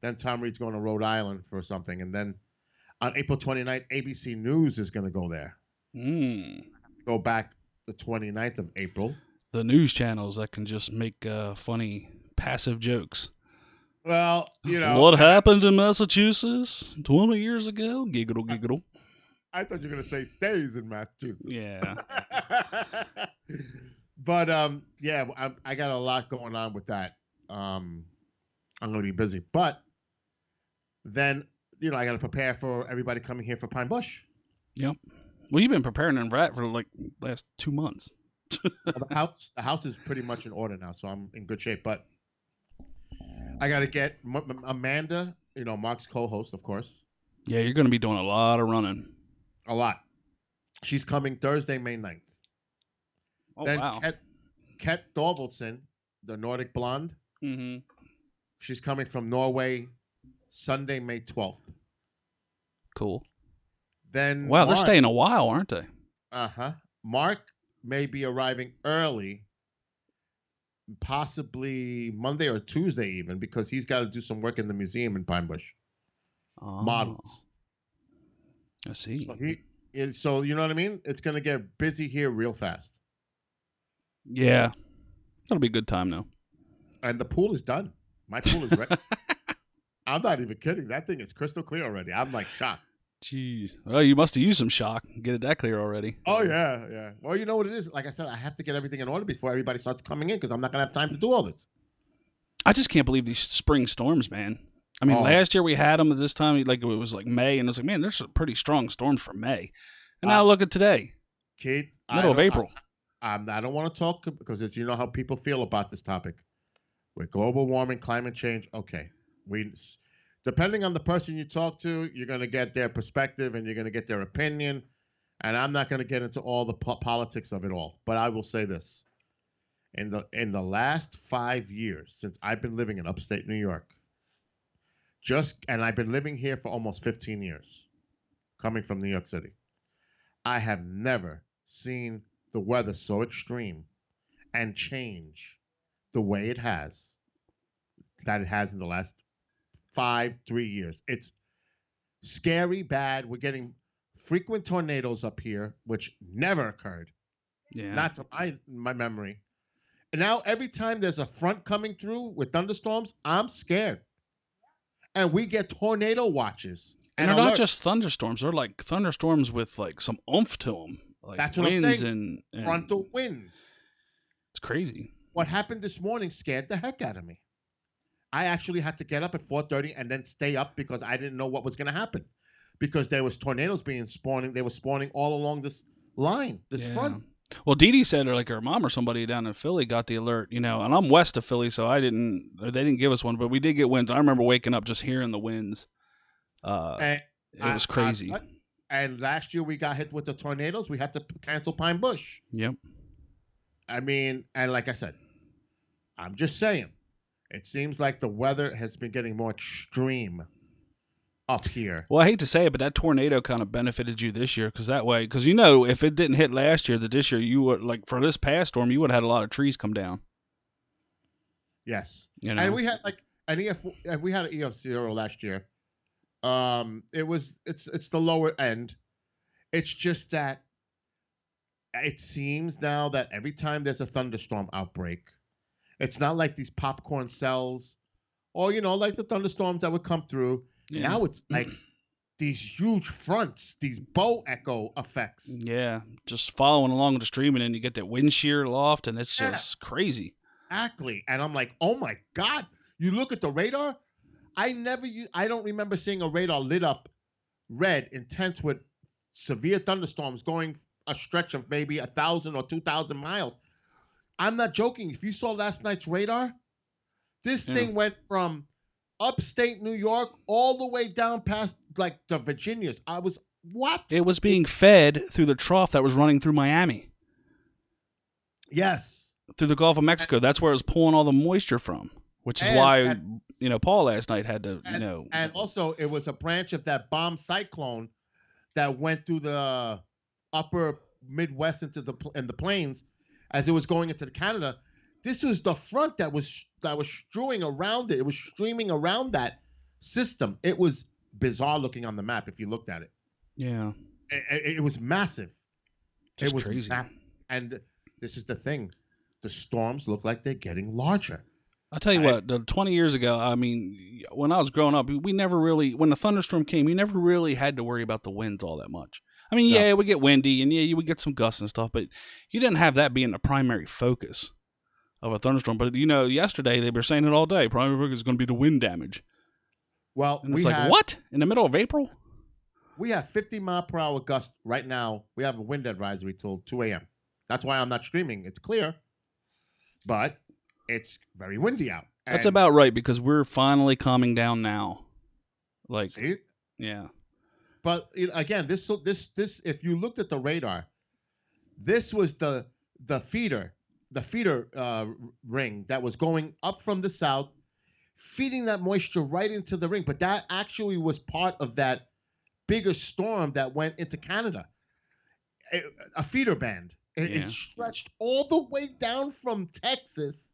Then Tom Reed's going to Rhode Island for something. And then on April 29th, ABC News is going to go there. Go back the 29th of April. The news channels that can just make funny, passive jokes. Well, you know. What happened in Massachusetts 20 years ago? Giggle, giggle. I thought you were going to say stays in Massachusetts. Yeah. But, yeah, I got a lot going on with that. I'm going to be busy. But then, you know, I got to prepare for everybody coming here for Pine Bush. Yep. Well, you've been preparing in Rat for like last 2 months. Well, the house is pretty much in order now, so I'm in good shape. But I got to get Amanda, you know, Mark's co-host, of course. Yeah, you're going to be doing a lot of running. A lot. She's coming Thursday, May 9th. Oh, then wow. Ket Thorvaldsen, the Nordic blonde. Mm-hmm. She's coming from Norway Sunday, May 12th. Cool. Then wow, they're staying a while, aren't they? Uh-huh. Mark may be arriving early, possibly Monday or Tuesday even, because he's got to do some work in the museum in Pine Bush. Oh. Models. I see. So you know what I mean? It's going to get busy here real fast. Yeah. That'll be a good time now. And the pool is done. My pool is ready. I'm not even kidding. That thing is crystal clear already. I'm like shocked. Jeez. Well, you must have used some shock. Get it that clear already. Oh, yeah, yeah. Well, you know what it is? Like I said, I have to get everything in order before everybody starts coming in because I'm not going to have time to do all this. I just can't believe these spring storms, man. I mean, Oh, last year we had them at this time, like it was like May, and it's like, man, there's some pretty strong storms for May. And now uh, look at today, Keith, middle of April. I don't want to talk because it's, you know how people feel about this topic. With global warming, climate change, okay. Depending on the person you talk to, you're going to get their perspective and you're going to get their opinion. And I'm not going to get into all the politics of it all. But I will say this. In the last 5 years, since I've been living in upstate New York, and I've been living here for almost 15 years, coming from New York City, I have never seen the weather so extreme and change the way it has in the last 3 years. It's scary, bad. We're getting frequent tornadoes up here, which never occurred. Yeah. Not to my memory. And now every time there's a front coming through with thunderstorms, I'm scared. And we get tornado watches. And they're not just thunderstorms. They're like thunderstorms with like some oomph to them. Like that's what winds I'm saying. And frontal winds. It's crazy. What happened this morning scared the heck out of me. I actually had to get up at 4:30 and then stay up because I didn't know what was going to happen. Because there was tornadoes being spawning. They were spawning all along this line, this front. Well, Dee Dee said, or like her mom or somebody down in Philly got the alert, and I'm west of Philly, so they didn't give us one, but we did get winds. I remember waking up just hearing the winds. It was crazy. And last year we got hit with the tornadoes. We had to cancel Pine Bush. Yep. I mean, and like I said, I'm just saying, it seems like the weather has been getting more extreme up here. Well, I hate to say it, but that tornado kind of benefited you this year because if it didn't hit last year, that this year you would, like for this past storm, you would have had a lot of trees come down. Yes. And we had like we had an EF0 last year. It's the lower end. It's just that it seems now that every time there's a thunderstorm outbreak, it's not like these popcorn cells or, like the thunderstorms that would come through. Yeah. Now it's like these huge fronts, these bow echo effects. Yeah, just following along the stream, and then you get that wind shear loft, and it's just crazy. Exactly. And I'm like, oh my God, you look at the radar. I don't remember seeing a radar lit up red, intense with severe thunderstorms going a stretch of maybe 1,000 or 2,000 miles. I'm not joking. If you saw last night's radar, this thing went from upstate New York all the way down past like the Virginias. What? It was being fed through the trough that was running through Miami. Yes. Through the Gulf of Mexico. That's where it was pulling all the moisture from, which is why, Paul last night had to, And also it was a branch of that bomb cyclone that went through the upper Midwest into the plains as it was going into Canada. This was the front that was strewing around it. It was streaming around that system. It was bizarre looking on the map if you looked at it. Yeah. It was massive. It was crazy. And this is the thing. The storms look like they're getting larger. I'll tell you what, 20 years ago, I mean, when I was growing up, we never really, when the thunderstorm came, you never really had to worry about the winds all that much. I mean, it would get windy and you would get some gusts and stuff, but you didn't have that being the primary focus of a thunderstorm. But, yesterday they were saying it all day. Primary focus is going to be the wind damage. Well, and it's what? In the middle of April? We have 50 mile per hour gusts right now. We have a wind advisory till 2 a.m. That's why I'm not streaming. It's clear, but it's very windy out. That's about right because we're finally calming down now. See? Yeah. But again, this if you looked at the radar, this was the feeder ring that was going up from the south, feeding that moisture right into the ring. But that actually was part of that bigger storm that went into Canada, a feeder band. It stretched all the way down from Texas.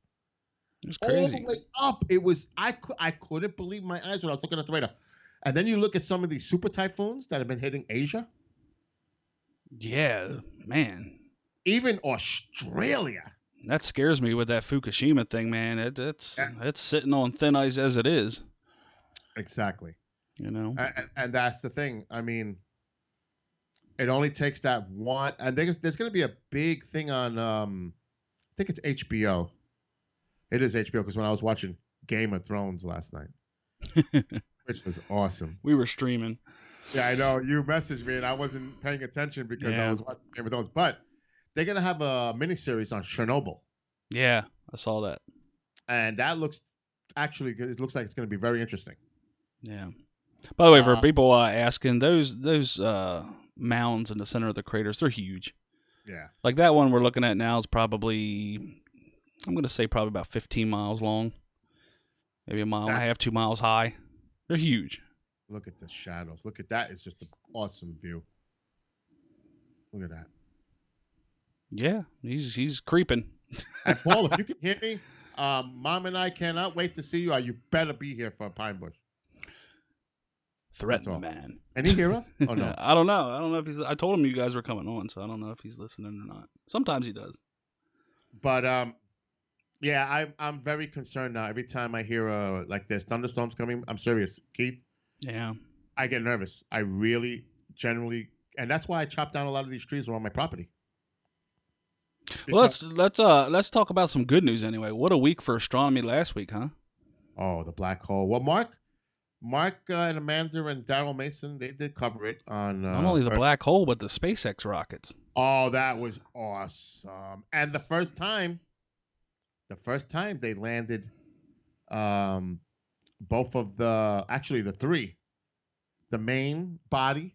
It was crazy. All the way up. It was I couldn't believe my eyes when I was looking at the radar. And then you look at some of these super typhoons that have been hitting Asia. Yeah, man. Even Australia. That scares me with that Fukushima thing, man. It's sitting on thin ice as it is. Exactly. And that's the thing. I mean, it only takes that one. And there's going to be a big thing on, I think it's HBO. It is HBO because when I was watching Game of Thrones last night, which was awesome. We were streaming. Yeah, I know. You messaged me, and I wasn't paying attention because I Yeah. was watching Game of Thrones. But they're gonna have a miniseries on Chernobyl, Yeah, I saw that. and that looks actually it looks like it's gonna be very interesting. Yeah. By the way, for people asking, those mounds in the center of the craters, they're huge. Yeah. Like that one we're looking at now is probably, I'm going to say probably about 15 miles long. Maybe a mile and a half, 2 miles high. They're huge. Look at the shadows. Look at that. It's just an awesome view. Look at that. Yeah, he's creeping. And Paul, if you can hear me, Mom and I cannot wait to see you. You better be here for Pine Bush. Threaten man. Can he hear us? Oh no. I don't know. I don't know if he's. I told him you guys were coming on, so I don't know if he's listening or not. Sometimes he does. But yeah, I'm very concerned now. Every time I hear like there's thunderstorms coming, I'm serious, Keith. Yeah. I get nervous. I really, generally, and that's why I chop down a lot of these trees around my property. Well, let's talk about some good news anyway. What a week for astronomy last week, huh? Oh, the black hole. Well, Mark and Amanda and Daryl Mason, they did cover it on not only the black hole, but the SpaceX rockets. Oh, that was awesome! And the first time they landed, both of the three, the main body,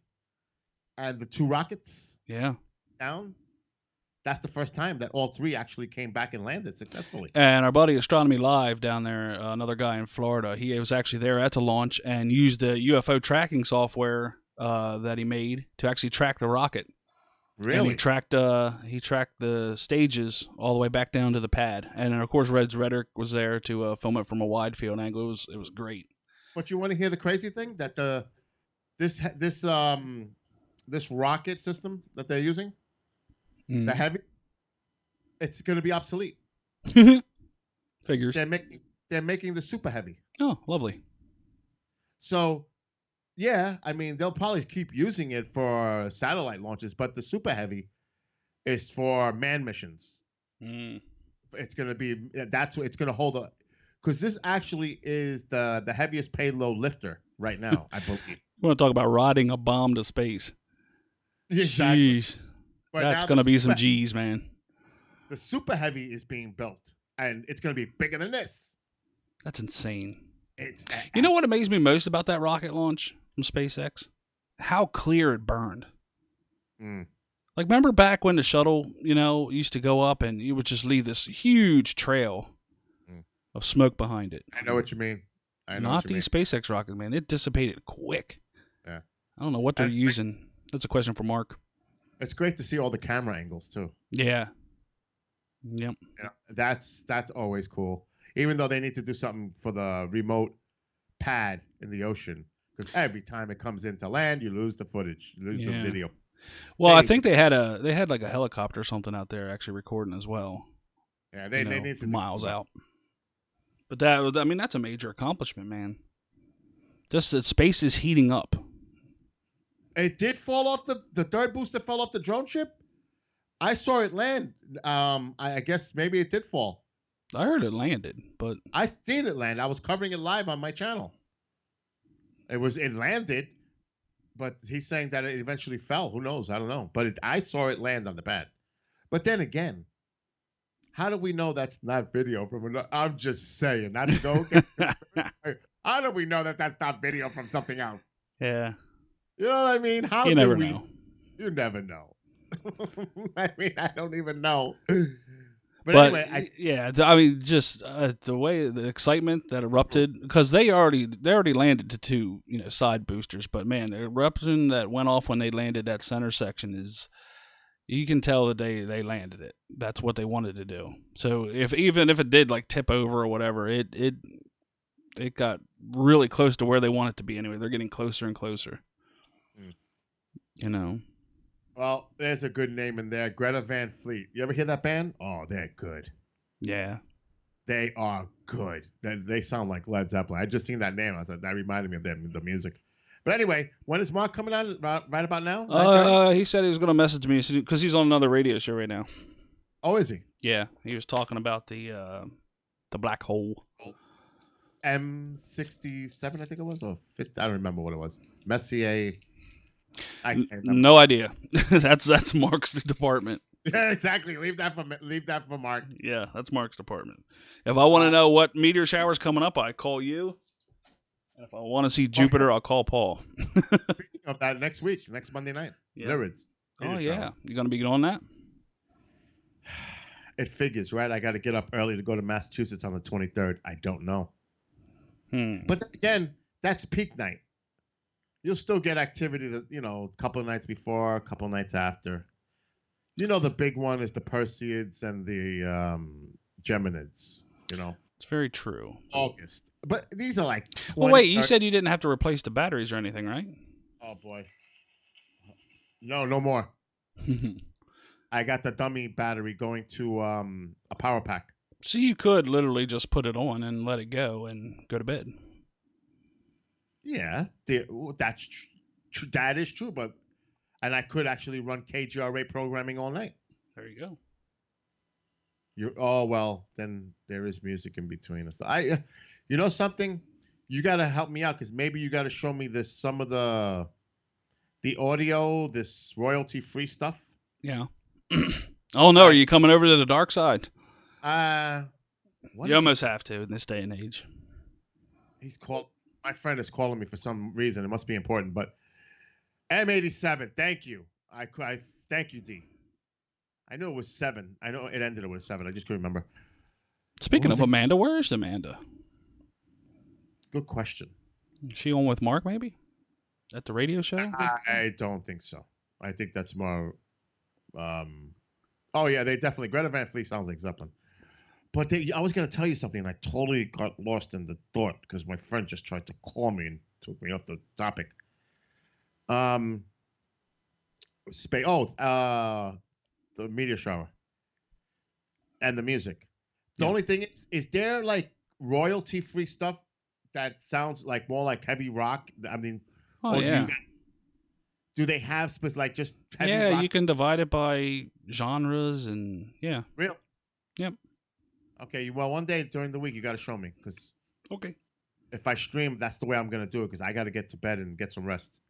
and the two rockets. Yeah. Down. That's the first time that all three actually came back and landed successfully. And our buddy Astronomy Live down there, another guy in Florida, he was actually there at the launch and used the UFO tracking software that he made to actually track the rocket. Really? And he tracked the stages all the way back down to the pad. And then, of course, Red's Rhetoric was there to film it from a wide field angle. It was great. But you want to hear the crazy thing that this rocket system that they're using, the heavy, it's going to be obsolete. Figures. They're making the super heavy. Oh, lovely. So, yeah, I mean they'll probably keep using it for satellite launches, but the super heavy is for manned missions. It's going to be it's going to hold a, because this actually is the heaviest payload lifter right now, I believe. You want to talk about riding a bomb to space? Exactly. Jeez. But that's going to be some G's, man. The super heavy is being built, and it's going to be bigger than this. That's insane. You know what amazed me most about that rocket launch from SpaceX? How clear it burned. Like, remember back when the shuttle, used to go up and you would just leave this huge trail of smoke behind it. I know what you mean. Not these SpaceX rockets, man. It dissipated quick. Yeah. I don't know what they're using. That's a question for Mark. It's great to see all the camera angles too. Yeah. Yep. Yeah, that's always cool. Even though they need to do something for the remote pad in the ocean, because every time it comes into land, you lose the footage, you lose the video. Well, I think they had like a helicopter or something out there actually recording as well. Yeah, they need to miles out. But that's a major accomplishment, man. Just that space is heating up. It did fall off the third booster fell off the drone ship. I saw it land. I guess maybe it did fall. I heard it landed, but I seen it land. I was covering it live on my channel. It landed, but he's saying that it eventually fell. Who knows? I don't know. But I saw it land on the pad. But then again, how do we know that's not video from another? I'm just saying. Not to go. How do we know that that's not video from something else? Yeah. You know what I mean? You never know. You never know. I mean, I don't even know. But anyway, just the way the excitement that erupted, because they already landed to two side boosters, but man, the eruption that went off when they landed that center section is, you can tell that they landed it. That's what they wanted to do. So even if it did like tip over or whatever, it got really close to where they want it to be. Anyway, they're getting closer and closer. Well, there's a good name in there. Greta Van Fleet. You ever hear that band? Oh, they're good. Yeah. They are good. They sound like Led Zeppelin. I just seen that name. I said, that reminded me of the music. But anyway, when is Mark coming on? Right about now? He said he was going to message me because he's on another radio show right now. Oh, is he? Yeah. He was talking about the black hole. M67, I think it was, or 50, I don't remember what it was. Messier. I can't remember. No idea. That's Mark's department. Yeah, exactly. Leave that for Mark. Yeah, that's Mark's department. If I want to know what meteor shower's coming up, I call you. And if I want to see Jupiter, I'll call Paul. Speaking of that, next Monday night, Lyrids. Oh yeah, you gonna be on that? It figures, right? I got to get up early to go to Massachusetts on the 23rd. I don't know. But again, that's peak night. You'll still get activity that, a couple of nights before, a couple of nights after. The big one is the Perseids and the Geminids, It's very true. August. But these are like 20, well, wait, you said you didn't have to replace the batteries or anything, right? Oh, boy. No more. I got the dummy battery going to a power pack. So you could literally just put it on and let it go and go to bed. Yeah, that is true, and I could actually run KGRA programming all night. There you go. Well, then there is music in between us. Something, you got to help me out because maybe you got to show me some of the audio, this royalty free stuff. Yeah. Oh no, are you coming over to the dark side? You almost have to in this day and age. My friend is calling me for some reason. It must be important, but M87. Thank you. I thank you, D. I knew it was 7. I know it ended with 7. I just couldn't remember. Speaking of Amanda, where is Amanda? Good question. Is she on with Mark, maybe? At the radio show? I don't think so. I think that's more... oh, yeah, they definitely... Greta Van Fleet sounds like Zeppelin. But I was going to tell you something, and I totally got lost in the thought because my friend just tried to call me and took me off the topic. The meteor shower and the music. The only thing is there like royalty-free stuff that sounds like more like heavy rock? I mean, do they have just heavy rock? Yeah, you can divide it by genres and yeah. Real? Yep. Okay, well, one day during the week you got to show me because if I stream, that's the way I'm gonna do it because I got to get to bed and get some rest.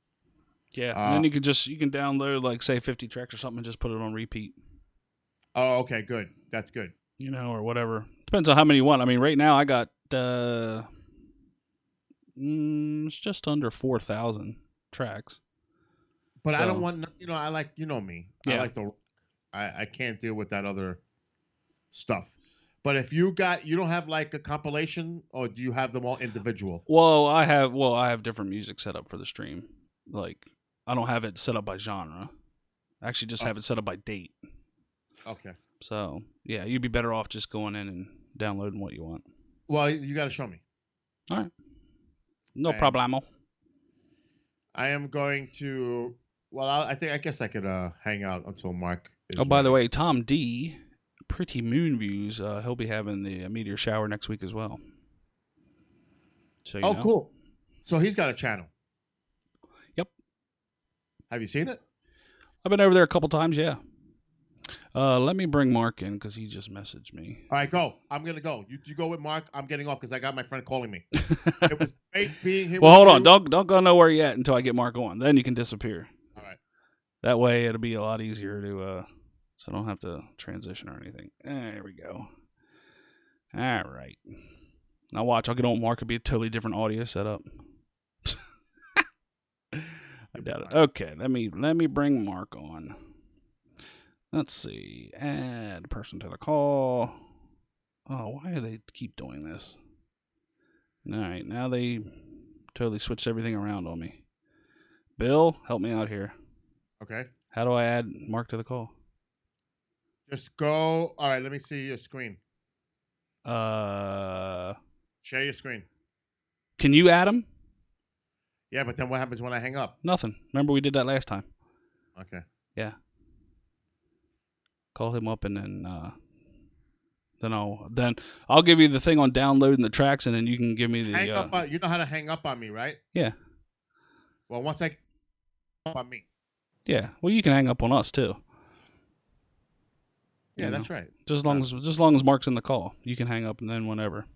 Yeah, and then you can download like say 50 tracks or something and just put it on repeat. Oh, okay, good. That's good. Or whatever. Depends on how many you want. I mean, right now I got it's just under 4,000 tracks. But I don't want I like me. Yeah. I like I can't deal with that other stuff. But if you don't have like a compilation, or do you have them all individual? Well, I have different music set up for the stream. Like I don't have it set up by genre. I actually just have it set up by date. Okay. So, yeah, you'd be better off just going in and downloading what you want. Well, you got to show me. All right. No problemo. I am going to... Well, I guess I could hang out until Mark is by the way, Tom D, Pretty Moon Views, he'll be having the meteor shower next week as well. So you know. Cool. So he's got a channel. Yep. Have you seen it? I've been over there a couple times, yeah. Let me bring Mark in because he just messaged me. All right, go. I'm going to go. You go with Mark. I'm getting off because I got my friend calling me. It was great being here. Well, hold on. Don't go nowhere yet until I get Mark on. Then you can disappear. All right. That way it'll be a lot easier to, so I don't have to transition or anything. There we go. All right. Now watch. I'll get on with Mark. It'll be a totally different audio setup. I doubt it. Okay, let me bring Mark on. Let's see. Add person to the call. Oh, why do they keep doing this? All right, now they totally switched everything around on me. Bill, help me out here. Okay. How do I add Mark to the call? Just go. All right, let me see your screen. Share your screen. Can you add him? Yeah, but then what happens when I hang up? Nothing. Remember we did that last time. Okay. Yeah. Call him up and then I'll give you the thing on downloading the tracks and then you can give me the hang up you know how to hang up on me, right? Yeah. Well, once I hang up on me. Yeah. Well, you can hang up on us too. Yeah, that's right. Just as long as Mark's in the call, you can hang up and then whenever.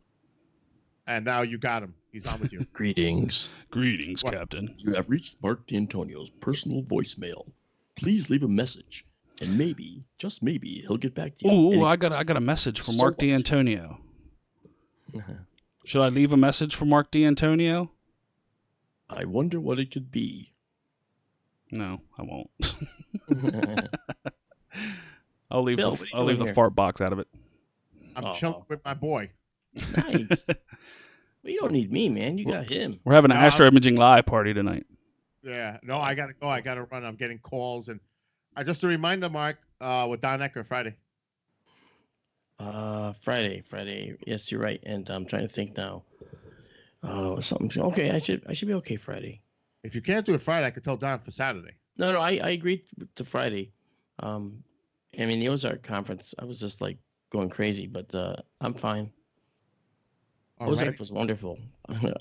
And now you got him. He's on with you. Greetings. Greetings, What? Captain. You have reached Mark Dantonio's personal voicemail. Please leave a message, and maybe, just maybe, he'll get back to you. Ooh, And I got a message from So Mark what? Dantonio. Should I leave a message for Mark Dantonio? I wonder what it could be. No, I won't. I'll leave Bill, the what are you I'll leave doing the here? fart box out of it. I'm Oh. chilling with my boy. Nice. Well, you don't need me, man. You got him. We're having an No, Astro Imaging Live party tonight. Yeah. No, I gotta go. I gotta run. I'm getting calls, and just a reminder, Mark, with Don Ecker Friday. Friday. Yes, you're right. And I'm trying to think now. Oh, something. Okay, I should be okay Friday. If you can't do it Friday, I could tell Don for Saturday. No, I agreed to Friday. I mean, the Ozark conference, I was just like going crazy, but I'm fine. All Ozark right. was wonderful.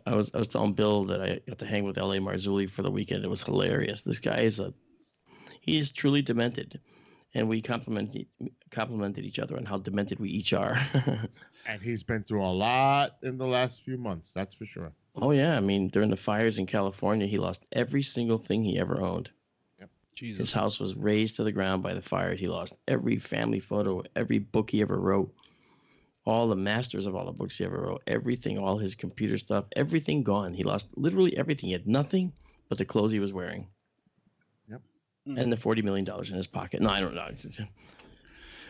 I was telling Bill that I got to hang with L.A. Marzulli for the weekend. It was hilarious. This guy he is truly demented, and we complimented each other on how demented we each are. And he's been through a lot in the last few months. That's for sure. Oh yeah, I mean, during the fires in California, he lost every single thing he ever owned. His Jesus. house was razed to the ground by the fires. He lost every family photo, every book he ever wrote, all the masters of all the books he ever wrote, everything, all his computer stuff, everything gone. He lost literally everything. He had nothing but the clothes he was wearing. Yep. And the $40 million in his pocket. No, I don't know.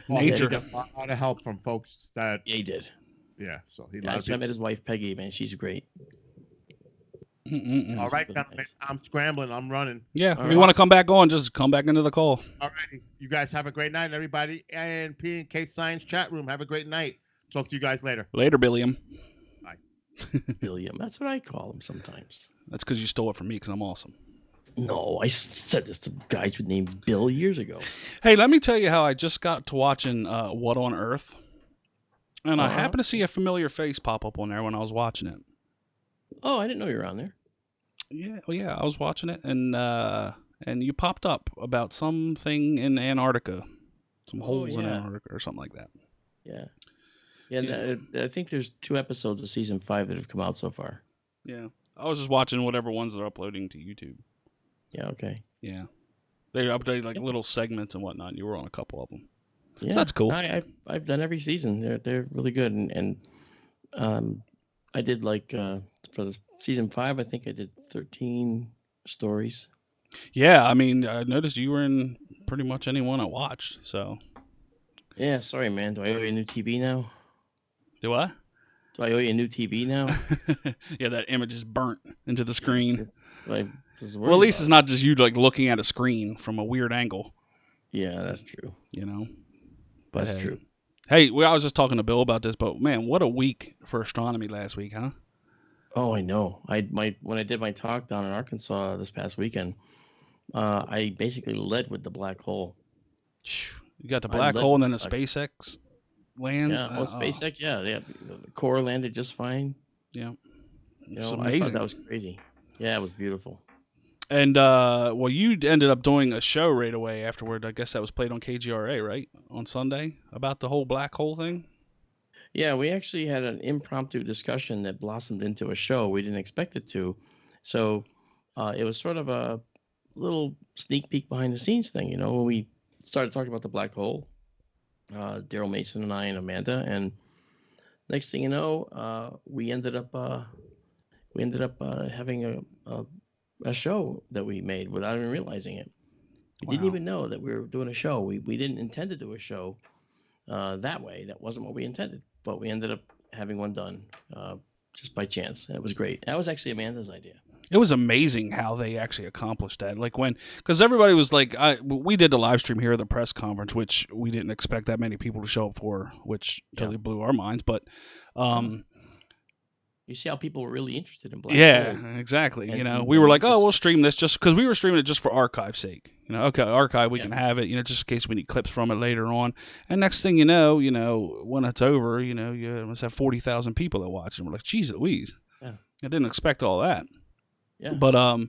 Well, he Nature. got a lot of help from folks that. Yeah, he did. Yeah. So he. Yeah, I met his wife, Peggy, man. She's great. All right, gentlemen, I'm scrambling. I'm running. Yeah, All if right. you want to come back on, just come back into the call. All righty. You guys have a great night, everybody. And P&K Science chat room. Have a great night. Talk to you guys later. Later, Billiam. William. That's what I call him sometimes. That's because you stole it from me because I'm awesome. No, I said this to guys named Bill years ago. Hey, let me tell you how I just got to watching What on Earth. And I Uh-huh. happened to see a familiar face pop up on there when I was watching it. Oh, I didn't know you were on there. Yeah, well, yeah, I was watching it, and you popped up about something in Antarctica, some holes in yeah. Antarctica or something like that. Yeah. I think there's 2 episodes of season 5 that have come out so far. Yeah, I was just watching whatever ones they're uploading to YouTube. Yeah, okay. Yeah, they updated like little segments and whatnot. You were on a couple of them. Yeah, that's cool. I've done every season. They're really good, and I did like for the season 5. I think I did 13 stories. Yeah, I mean, I noticed you were in pretty much any one I watched. So, Yeah, sorry, man. Do I owe you a new TV now? do I? Do I owe you a new TV now? Yeah, that image is burnt into the screen. Well, Well, at least it's not just you like looking at a screen from a weird angle. Yeah, that's true. You know, but That's hey. true. Hey, I was just talking to Bill about this, but man, what a week for astronomy last week, huh? Oh, I know. When I did my talk down in Arkansas this past weekend, I basically led with the black hole. You got the I black led hole and then the with black- SpaceX lands. Yeah, well, SpaceX, yeah, the core landed just fine. Yeah. You know, It's I amazing. thought that was crazy. Yeah, it was beautiful. And well, you ended up doing a show right away afterward. I guess that was played on KGRA, right, on Sunday about the whole black hole thing. Yeah, we actually had an impromptu discussion that blossomed into a show. We didn't expect it to. So it was sort of a little sneak peek behind the scenes thing, you know, when we started talking about the black hole, Daryl Mason and I and Amanda, and next thing you know, we ended up having a show that we made without even realizing it. We didn't Wow. even know that we were doing a show. We didn't intend to do a show that way. That wasn't what we intended, but we ended up having one done just by chance. And it was great. That was actually Amanda's idea. It was amazing how they actually accomplished that. Like because everybody was like, we did the live stream here at the press conference, which we didn't expect that many people to show up for, which totally blew our minds. But, you see how people were really interested in black yeah, holes. exactly. And- You know, and- we were and like, oh, just- we'll stream this just because we were streaming it just for archive's sake. You know, okay, archive, we Yeah. can have it, you know, just in case we need clips from it later on. And next thing you know, when it's over, you know, you must have 40,000 people that watch, and we're like, geez Louise. Yeah. I didn't expect all that. Yeah. But a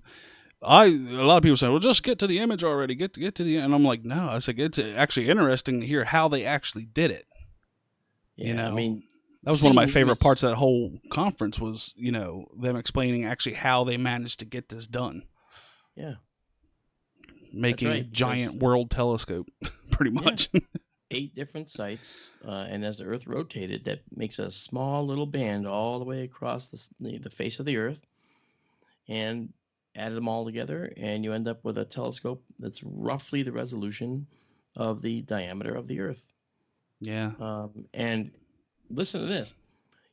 lot of people say, well, just get to the image already, get to the, and I'm like, no, it's like it's actually interesting to hear how they actually did it. Yeah, you know? I mean, That was one of my seeing the favorite image. parts of that whole conference was, them explaining actually how they managed to get this done. Yeah, Making a right, because giant world telescope, pretty yeah, much. 8 different sites, and as the Earth rotated, that makes a small little band all the way across the face of the Earth, and added them all together, and you end up with a telescope that's roughly the resolution of the diameter of the Earth. Yeah. And listen to this.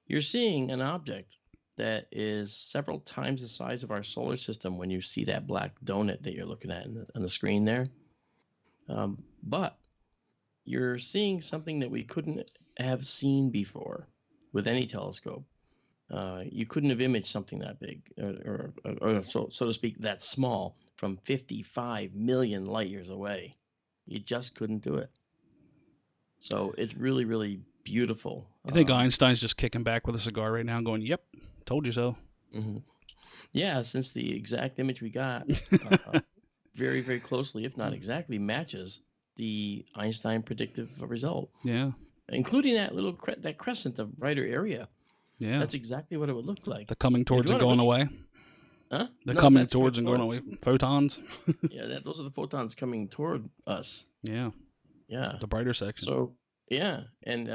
You're seeing an object that is several times the size of our solar system when you see that black donut that you're looking at on the screen there. But you're seeing something that we couldn't have seen before with any telescope. You couldn't have imaged something that big, or so to speak, that small from 55 million light years away. You just couldn't do it. So it's really, really beautiful. You think Einstein's just kicking back with a cigar right now, going, "Yep, told you so." Mm-hmm. Yeah, since the exact image we got very, very closely, if not exactly, matches the Einstein predictive result. Yeah. Including that little that crescent, the brighter area. Yeah. That's exactly what it would look like. The coming towards and going away. Huh? The No, coming that's towards and going away. Photons. Yeah, those are the photons coming toward us. Yeah. Yeah. The brighter section. So yeah, and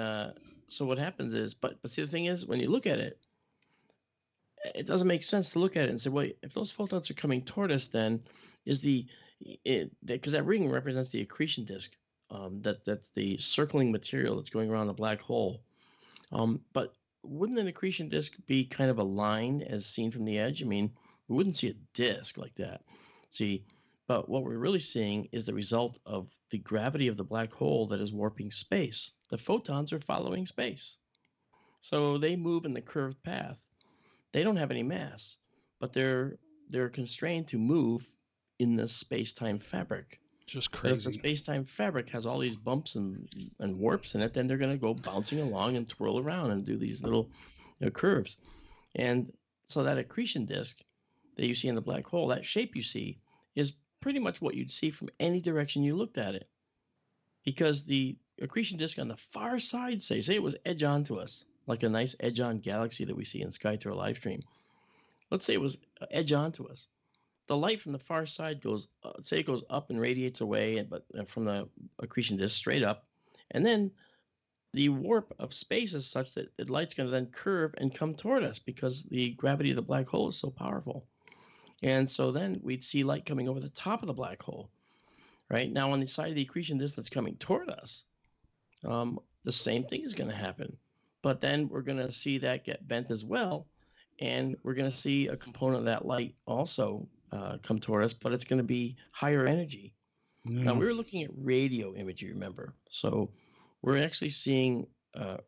so what happens is, but see, the thing is, when you look at it, it doesn't make sense to look at it and say, well, if those photons are coming toward us, then is because that ring represents the accretion disk, that's the circling material that's going around the black hole. But wouldn't an accretion disk be kind of a line as seen from the edge? I mean, we wouldn't see a disk like that. See, but what we're really seeing is the result of the gravity of the black hole that is warping space. The photons are following space. So they move in the curved path. They don't have any mass, but they're constrained to move in the space-time fabric. Just But if the crazy. space-time fabric has all these bumps and warps in it, then they're going to go bouncing along and twirl around and do these little curves. And so that accretion disk that you see in the black hole, that shape you see, is pretty much what you'd see from any direction you looked at it. Because the accretion disk on the far side, say it was edge on to us, like a nice edge-on galaxy that we see in SkyTour livestream. Let's say it was edge on to us. The light from the far side goes, say it goes up and radiates away, but from the accretion disk straight up, and then the warp of space is such that the light's going to then curve and come toward us because the gravity of the black hole is so powerful. And so then we'd see light coming over the top of the black hole. Right now, on the side of the accretion disk that's coming toward us, the same thing is going to happen. But then we're going to see that get bent as well, and we're going to see a component of that light also come toward us, but it's going to be higher energy. Yeah. Now, we were looking at radio imagery, remember? So we're actually seeing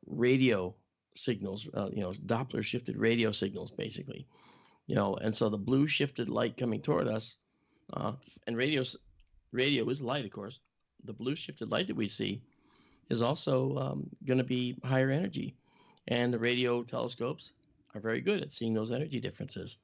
radio signals, Doppler shifted radio signals, basically. And so the blue shifted light coming toward us, and radio is light, of course. The blue shifted light that we see is also going to be higher energy. And the radio telescopes are very good at seeing those energy differences.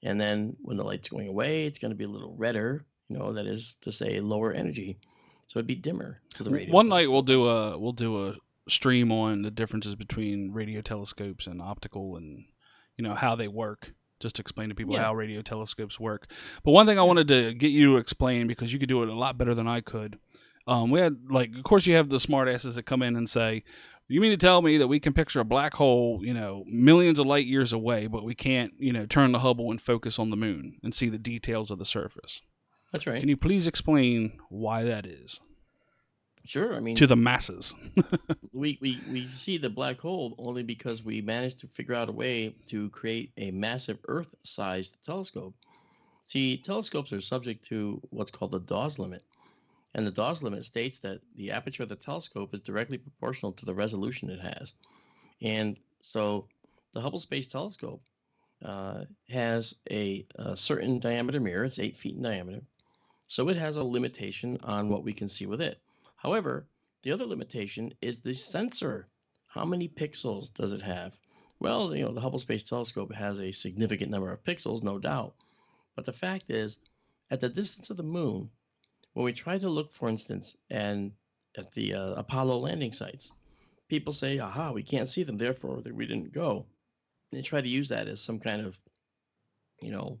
And then when the light's going away, it's going to be a little redder, that is to say lower energy. So it'd be dimmer to the radio. One night we'll do a stream on the differences between radio telescopes and optical, and how they work. Just to explain to people how radio telescopes work. But one thing I wanted to get you to explain, because you could do it a lot better than I could. We had, of course, you have the smart asses that come in and say, you mean to tell me that we can picture a black hole, millions of light years away, but we can't, turn the Hubble and focus on the moon and see the details of the surface? That's right. Can you please explain why that is? Sure. I mean, to the masses. we see the black hole only because we managed to figure out a way to create a massive Earth-sized telescope. See, telescopes are subject to what's called the Dawes limit. And the Dawes limit states that the aperture of the telescope is directly proportional to the resolution it has. And so the Hubble Space Telescope has a certain diameter mirror. It's 8 feet in diameter. So it has a limitation on what we can see with it. However, the other limitation is the sensor. How many pixels does it have? Well, the Hubble Space Telescope has a significant number of pixels, no doubt. But the fact is, at the distance of the moon, when we try to look, for instance, at the Apollo landing sites, people say, aha, we can't see them, therefore we didn't go. They try to use that as some kind of, you know,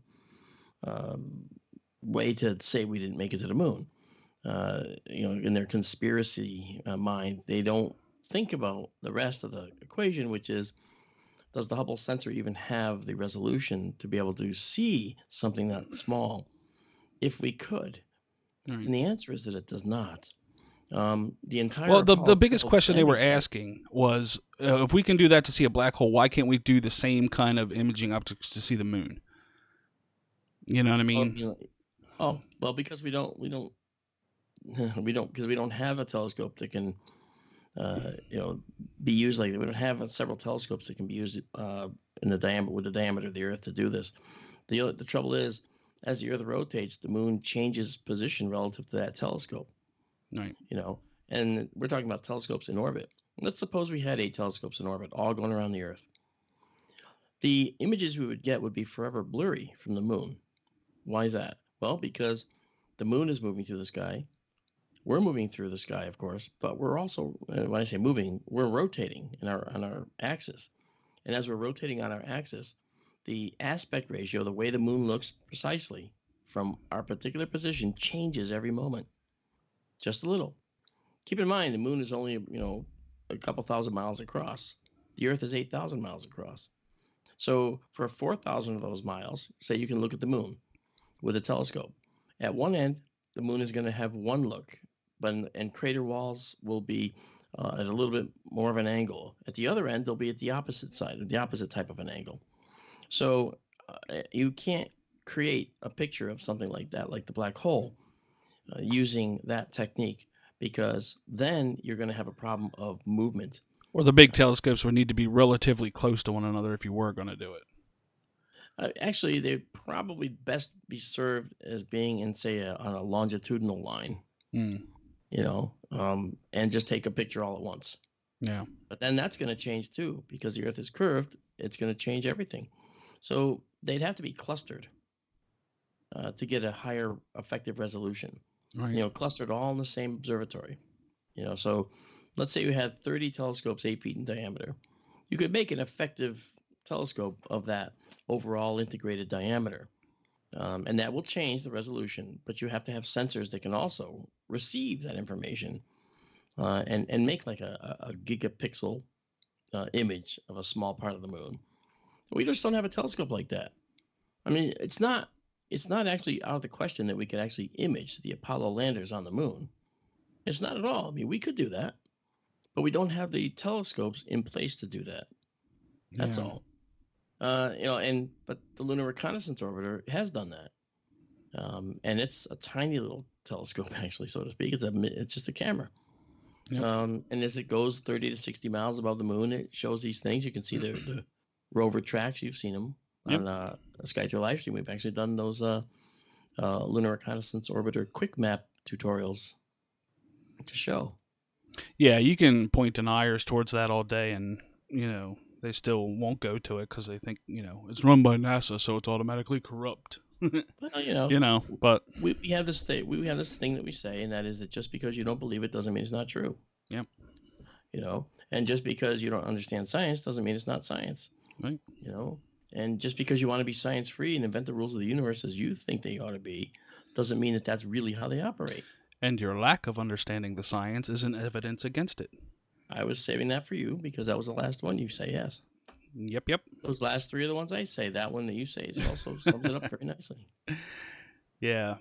way to say we didn't make it to the moon. In their conspiracy mind, they don't think about the rest of the equation, which is, does the Hubble sensor even have the resolution to be able to see something that small if we could? Right. And the answer is that it does not. The entire Well, the Apollo biggest 12 question they were landing site- asking was, if we can do that to see a black hole, why can't we do the same kind of imaging optics to see the moon? You know what I mean? Well, because we don't because we don't have a telescope that can be used like we don't have several telescopes that can be used in the diameter with the diameter of the Earth to do this. The trouble is, as the Earth rotates, the moon changes position relative to that telescope. Right. And we're talking about telescopes in orbit. Let's suppose we had 8 telescopes in orbit, all going around the Earth. The images we would get would be forever blurry from the moon. Why is that? Well, because the moon is moving through the sky. We're moving through the sky, of course, but we're also, when I say moving, we're rotating on our axis. And as we're rotating on our axis, the aspect ratio, the way the moon looks precisely from our particular position, changes every moment, just a little. Keep in mind, the moon is only, a couple thousand miles across. The Earth is 8,000 miles across. So for 4,000 of those miles, say you can look at the moon with a telescope. At one end, the moon is going to have one look, and crater walls will be at a little bit more of an angle. At the other end, they'll be at the opposite side, the opposite type of an angle. So you can't create a picture of something like that, like the black hole, using that technique, because then you're going to have a problem of movement. Or the big telescopes would need to be relatively close to one another if you were going to do it. Actually, they'd probably best be served as being in, say, on a longitudinal line, and just take a picture all at once. Yeah. But then that's going to change too, because the Earth is curved. It's going to change everything. So they'd have to be clustered to get a higher effective resolution. Right. Clustered all in the same observatory. So let's say you had 30 telescopes 8 feet in diameter. You could make an effective telescope of that overall integrated diameter. And that will change the resolution, but you have to have sensors that can also receive that information and make like a gigapixel image of a small part of the moon. We just don't have a telescope like that. I mean, it's not actually out of the question that we could actually image the Apollo landers on the moon. It's not at all. I mean, we could do that, but we don't have the telescopes in place to do that. That's all. But the Lunar Reconnaissance Orbiter has done that. And it's a tiny little telescope, actually, so to speak. It's just a camera. Yep. And as it goes 30 to 60 miles above the moon, it shows these things. You can see the rover tracks. You've seen them on a SkyTour live stream. We've actually done those Lunar Reconnaissance Orbiter quick map tutorials to show. Yeah, you can point deniers towards that all day, and they still won't go to it because they think it's run by NASA, so it's automatically corrupt. Well, but we have this thing. We have this thing that we say, and that is that just because you don't believe it doesn't mean it's not true. Yep. And just because you don't understand science doesn't mean it's not science. Right. And just because you want to be science free and invent the rules of the universe as you think they ought to be, doesn't mean that that's really how they operate. And your lack of understanding the science isn't evidence against it. I was saving that for you because that was the last one you say yes. Yep. Those last 3 are the ones I say. That one that you say is also sums it up very nicely. Yeah.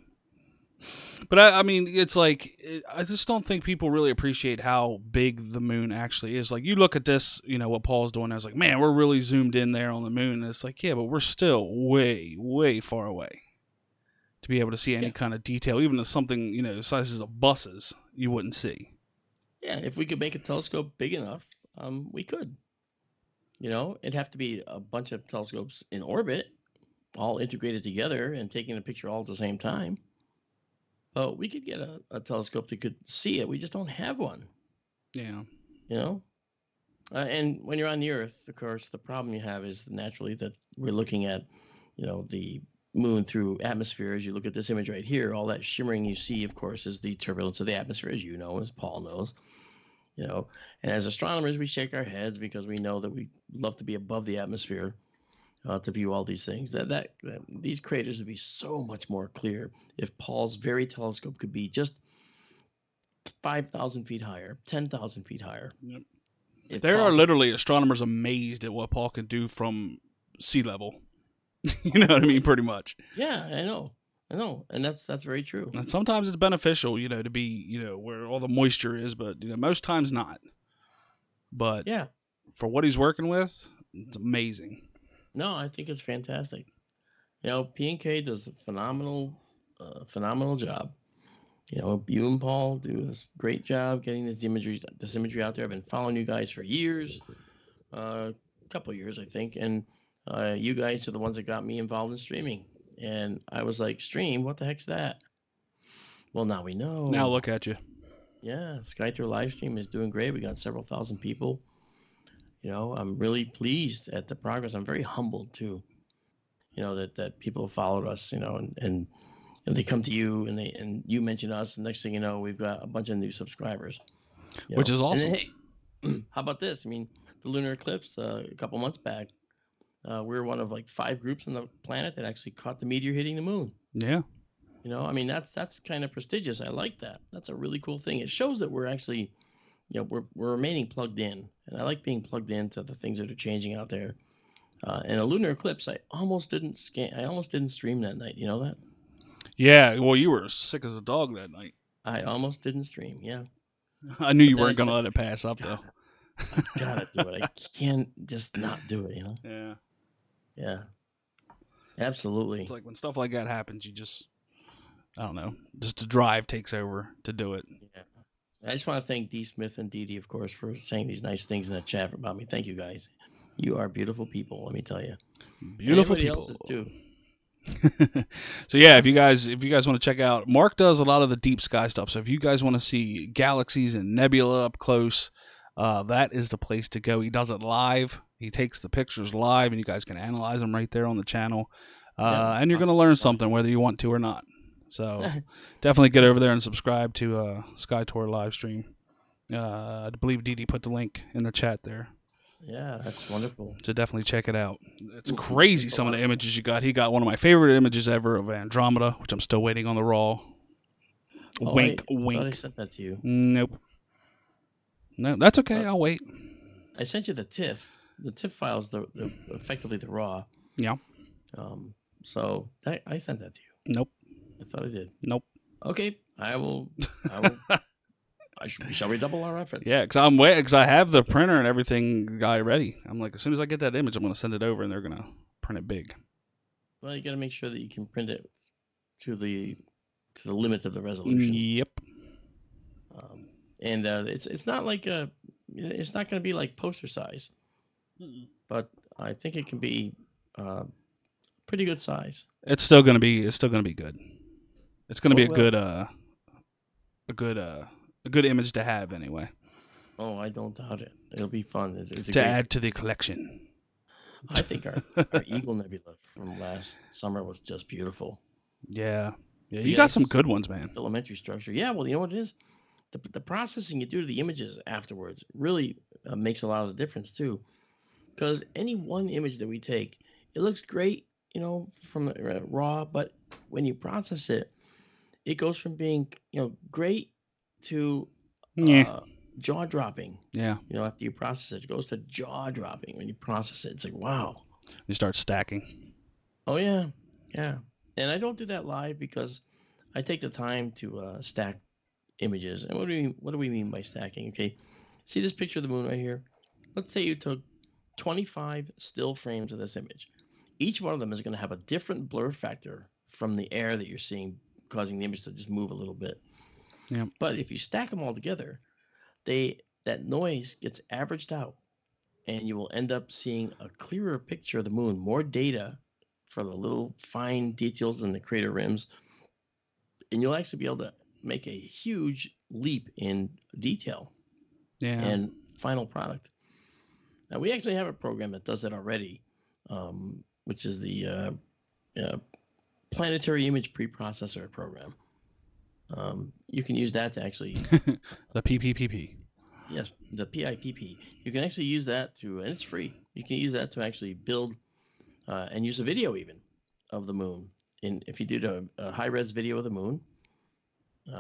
But I mean, it's like, I just don't think people really appreciate how big the moon actually is. Like, you look at this, what Paul's doing, I was like, man, we're really zoomed in there on the moon. And it's like, yeah, but we're still way, way far away to be able to see any kind of detail, even if something, the sizes of buses you wouldn't see. Yeah, if we could make a telescope big enough, we could. It'd have to be a bunch of telescopes in orbit, all integrated together and taking a picture all at the same time. But we could get a telescope that could see it. We just don't have one. Yeah. And when you're on the Earth, of course, the problem you have is naturally that we're looking at, the moon through atmosphere. As you look at this image right here, all that shimmering you see, of course, is the turbulence of the atmosphere, as you know, as Paul knows. you know. And as astronomers, we shake our heads because we know that we love to be above the atmosphere to view all these things. That these craters would be so much more clear if Paul's very telescope could be just 5,000 feet higher, 10,000 feet higher. Yep. If There Paul are could- literally astronomers amazed at what Paul can do from sea level. You know what I mean? Pretty much. Yeah, I know, and that's very true. And sometimes it's beneficial, to be, where all the moisture is, but most times not. But Yeah, for what he's working with, it's amazing. no, I think it's fantastic. P&K does a phenomenal job. You and Paul do this great job getting this imagery out there. I've been following you guys for years, a couple of years, I think, and you guys are the ones that got me involved in streaming. And I was like, stream? What the heck's that? Well, now we know. Now look at you. Yeah, SkyTour live stream is doing great. We got several thousand people. I'm really pleased at the progress. I'm very humbled too. That people have followed us. And they come to you and you mention us, and next thing you know, we've got a bunch of new subscribers. Which is awesome. And hey, how about this? I mean, the lunar eclipse a couple months back, we were one of like 5 groups on the planet that actually caught the meteor hitting the moon. Yeah. I mean, that's kind of prestigious. I like that. That's a really cool thing. It shows that we're actually, we're remaining plugged in, and I like being plugged into the things that are changing out there. And a lunar eclipse, I almost didn't stream that night. You know that? Yeah. Well, you were sick as a dog that night. I almost didn't stream. Yeah. I knew you then weren't I going to said, let it pass up, though. I gotta do it. I can't just not do it. Yeah. Yeah. Absolutely. It's like when stuff like that happens, you just, I don't know, just the drive takes over to do it. Yeah. I just want to thank D. Smith and Dee Dee, of course, for saying these nice things in the chat about me. Thank you, guys. You are beautiful people, let me tell you. Beautiful Everybody people. else is too. So yeah, if you guys want to check out, Mark does a lot of the deep sky stuff. So if you guys want to see galaxies and nebula up close, that is the place to go. He does it live. He takes the pictures live, and you guys can analyze them right there on the channel. And you're going to learn something whether you want to or not. So definitely get over there and subscribe to SkyTour live stream. I believe Dee Dee put the link in the chat there. Yeah, that's wonderful. So definitely check it out. It's crazy some of the images you got. He got one of my favorite images ever of Andromeda, which I'm still waiting on the raw. Wink. I thought I sent that to you. Nope. No, that's okay. I'll wait. I sent you the TIFF. The TIFF file's the effectively the raw. Yeah. So I sent that to you. Nope. I thought I did. Nope. Okay, I will. Shall we double our efforts? Yeah, because I have the printer and everything ready. I'm like, as soon as I get that image, I'm going to send it over, and they're going to print it big. Well, you got to make sure that you can print it to the limit of the resolution. Yep. And it's not like it's not going to be like poster size, but I think it can be pretty good size. It's still going to be good. It's going to be a good image to have anyway. Oh, I don't doubt it. It'll be fun. It's to add to the collection. I think our Eagle Nebula from last summer was just beautiful. Yeah. You got some good ones, man. Filamentary structure. Yeah, well, you know what it is? The processing you do to the images afterwards really makes a lot of the difference too. Because any one image that we take, it looks great, from raw, but when you process it, it goes from being, great to jaw dropping. Yeah. After you process it goes to jaw dropping when you process it. It's like, wow. You start stacking. Oh, yeah. Yeah. And I don't do that live because I take the time to stack images. And what do we mean by stacking? Okay. See this picture of the moon right here? Let's say you took 25 still frames of this image. Each one of them is going to have a different blur factor from the air that you're seeing, causing the image to just move a little bit. Yeah. But if you stack them all together, that noise gets averaged out, and you will end up seeing a clearer picture of the moon, more data for the little fine details in the crater rims, and you'll actually be able to make a huge leap in detail and final product. Now, we actually have a program that does it already, which is the Planetary Image Preprocessor program. You can use that to actually the PPPP. Yes, the PIPP. You can actually use that to, and it's free. You can use that to actually build and use a video even of the moon. And if you did a high-res video of the moon,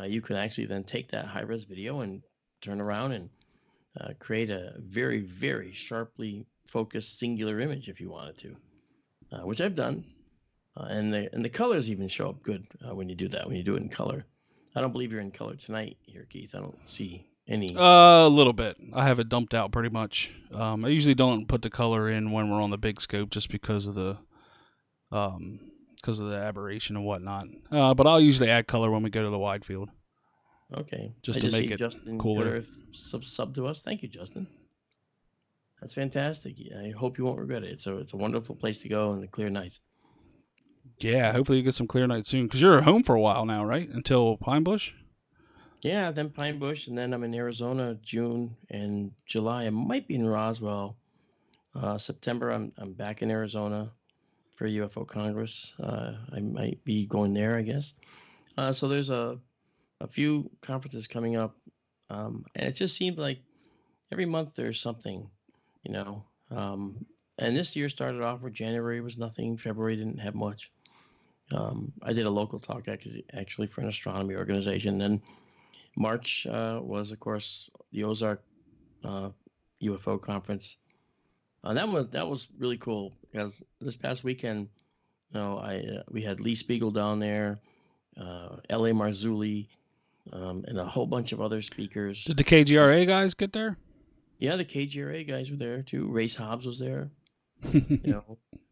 you can actually then take that high-res video and turn around and create a very, very sharply focused singular image if you wanted to, which I've done. And the colors even show up good when you do that, when you do it in color. I don't believe you're in color tonight here, Keith. I don't see any. A little bit. I have it dumped out pretty much. I usually don't put the color in when we're on the big scope just because of the aberration and whatnot. But I'll usually add color when we go to the wide field. Okay. Just I to just make see it Justin cooler. Good Earth sub to us. Thank you, Justin. That's fantastic. I hope you won't regret it. It's a wonderful place to go in the clear nights. Yeah, hopefully you get some clear nights soon. Because you're home for a while now, right? Until Pine Bush? Yeah, then Pine Bush, and then I'm in Arizona June and July. I might be in Roswell. September, I'm back in Arizona for UFO Congress. I might be going there, I guess. So there's a few conferences coming up, and it just seems like every month there's something, you know. And this year started off where January was nothing, February didn't have much. I did a local talk actually for an astronomy organization. Then March was, of course, the Ozark UFO conference. That was really cool because this past weekend, we had Lee Spiegel down there, L.A. Marzulli, and a whole bunch of other speakers. Did the KGRA guys get there? Yeah, the KGRA guys were there too. Race Hobbs was there.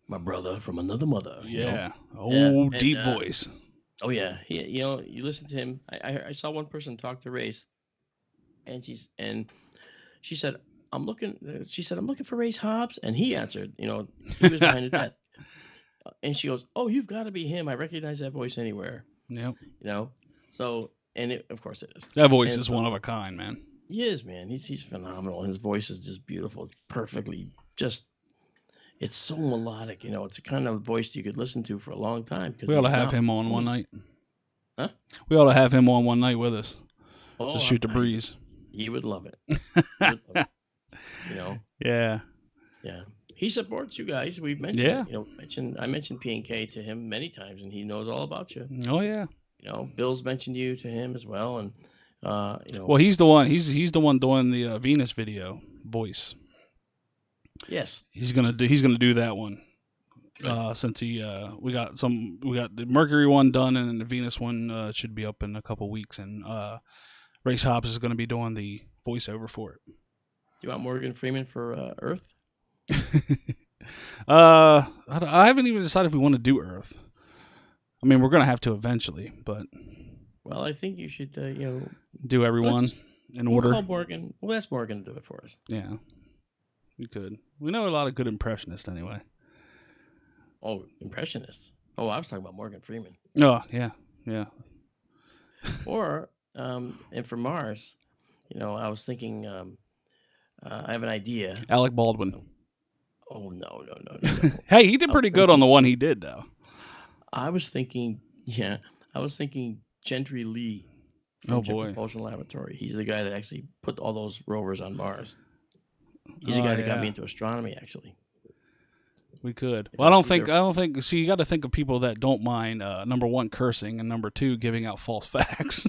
My brother from another mother. Yeah. And, Deep voice. Oh yeah, you listen to him. I saw one person talk to Race, and she said, "I'm looking." She said, "I'm looking for Race Hobbs," and he answered. He was behind the desk, and she goes, "Oh, you've got to be him. I recognize that voice anywhere." Yep. So, and of course it is. That voice is one of a kind, man. He is, man. He's phenomenal. His voice is just beautiful. It's perfectly just. It's so melodic, It's a kind of voice you could listen to for a long time. We ought to have him on one night. Huh? We ought to have him on one night with us. Oh, Just shoot the breeze. He would love it. Yeah. Yeah. He supports you guys. We've mentioned it. I mentioned P&K to him many times, and he knows all about you. Oh yeah. Bill's mentioned you to him as well, and Well, he's the one. He's the one doing the Venus video voice. Yes. He's gonna do that one. Since we got the Mercury one done, and the Venus one should be up in a couple weeks, and Race Hobbs is gonna be doing the voiceover for it. Do you want Morgan Freeman for Earth? I haven't even decided if we want to do Earth. I mean, we're gonna have to eventually, but well, I think you should do everyone in order. We'll call Morgan. We'll ask Morgan to do it for us. Yeah, we could. We know a lot of good impressionists anyway. Oh, impressionists. Oh, I was talking about Morgan Freeman. Oh, yeah. Or, and for Mars, I was thinking, I have an idea. Alec Baldwin. Oh, no. Hey, he did pretty good on the one he did, though. I was thinking Gentry Lee from Jet Propulsion Laboratory. He's the guy that actually put all those rovers on Mars. He's the guy that got me into astronomy, actually. We could. Well, I don't think. See, you got to think of people that don't mind. Number one, cursing, and number two, giving out false facts.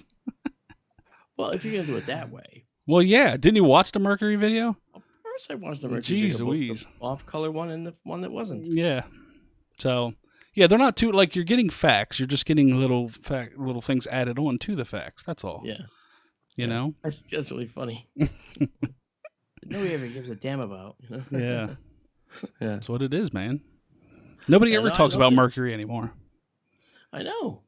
Well, if you're gonna do it that way. Well, yeah. Didn't you watch the Mercury video? Of course, I watched the Mercury video. Louise. The off-color one and the one that wasn't. Yeah. So, yeah, they're not too like you're getting facts. You're just getting little things added on to the facts. That's all. Yeah. You know. That's really funny. Nobody ever gives a damn about. Yeah. Yeah. That's what it is, man. Nobody ever talks about Mercury anymore. I know.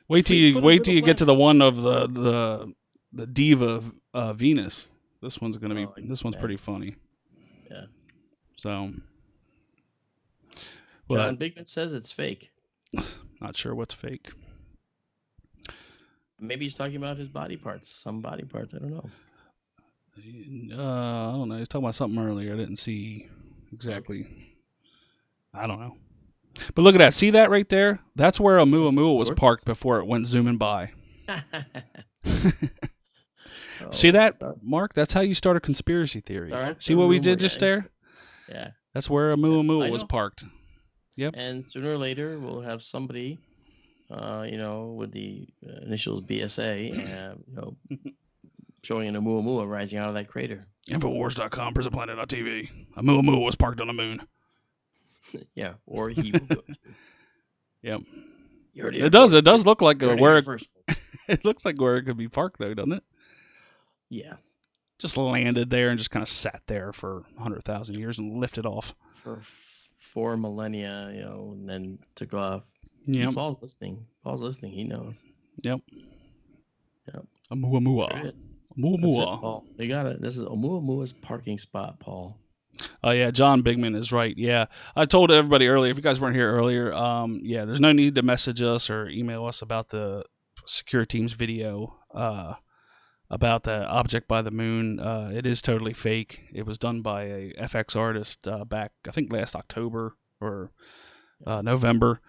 Wait till you get to the one of the diva Venus. This one's pretty funny. Yeah. So. John Bigman says it's fake. Not sure what's fake. Maybe he's talking about his body parts. Some body parts. I don't know. I don't know. He was talking about something earlier. I didn't see exactly. I don't know. But look at that. See that right there? That's where Oumuamua was parked before it went zooming by. See that, start- Mark? That's how you start a conspiracy theory. start See the what we rumor, did just guys. there? Yeah. That's where a I Muamua was know. parked. Yep. And sooner or later, we'll have somebody, with the initials BSA, showing an Oumuamua rising out of that crater. Infowars.com, prisonplanet.tv. A Muamua was parked on the moon. Yeah, or he will do it. Yep. You heard It does. It does look like You heard it where here it, first. it looks like where it could be parked, though, doesn't it? Yeah, Just landed there and just kind of sat there for 100,000 years and lifted off. for 4 millennia, and then took off. Yep. Paul's listening. He knows. Yep. Yep. A Muamua. There it is. That's it, Muamua. Paul. You got it. This is Oumuamua's parking spot, Paul. Oh yeah, John Bigman is right. Yeah, I told everybody earlier. If you guys weren't here earlier, yeah, there's no need to message us or email us about the Secure Teams video about the object by the moon. It is totally fake. It was done by a FX artist back, I think, last October or November.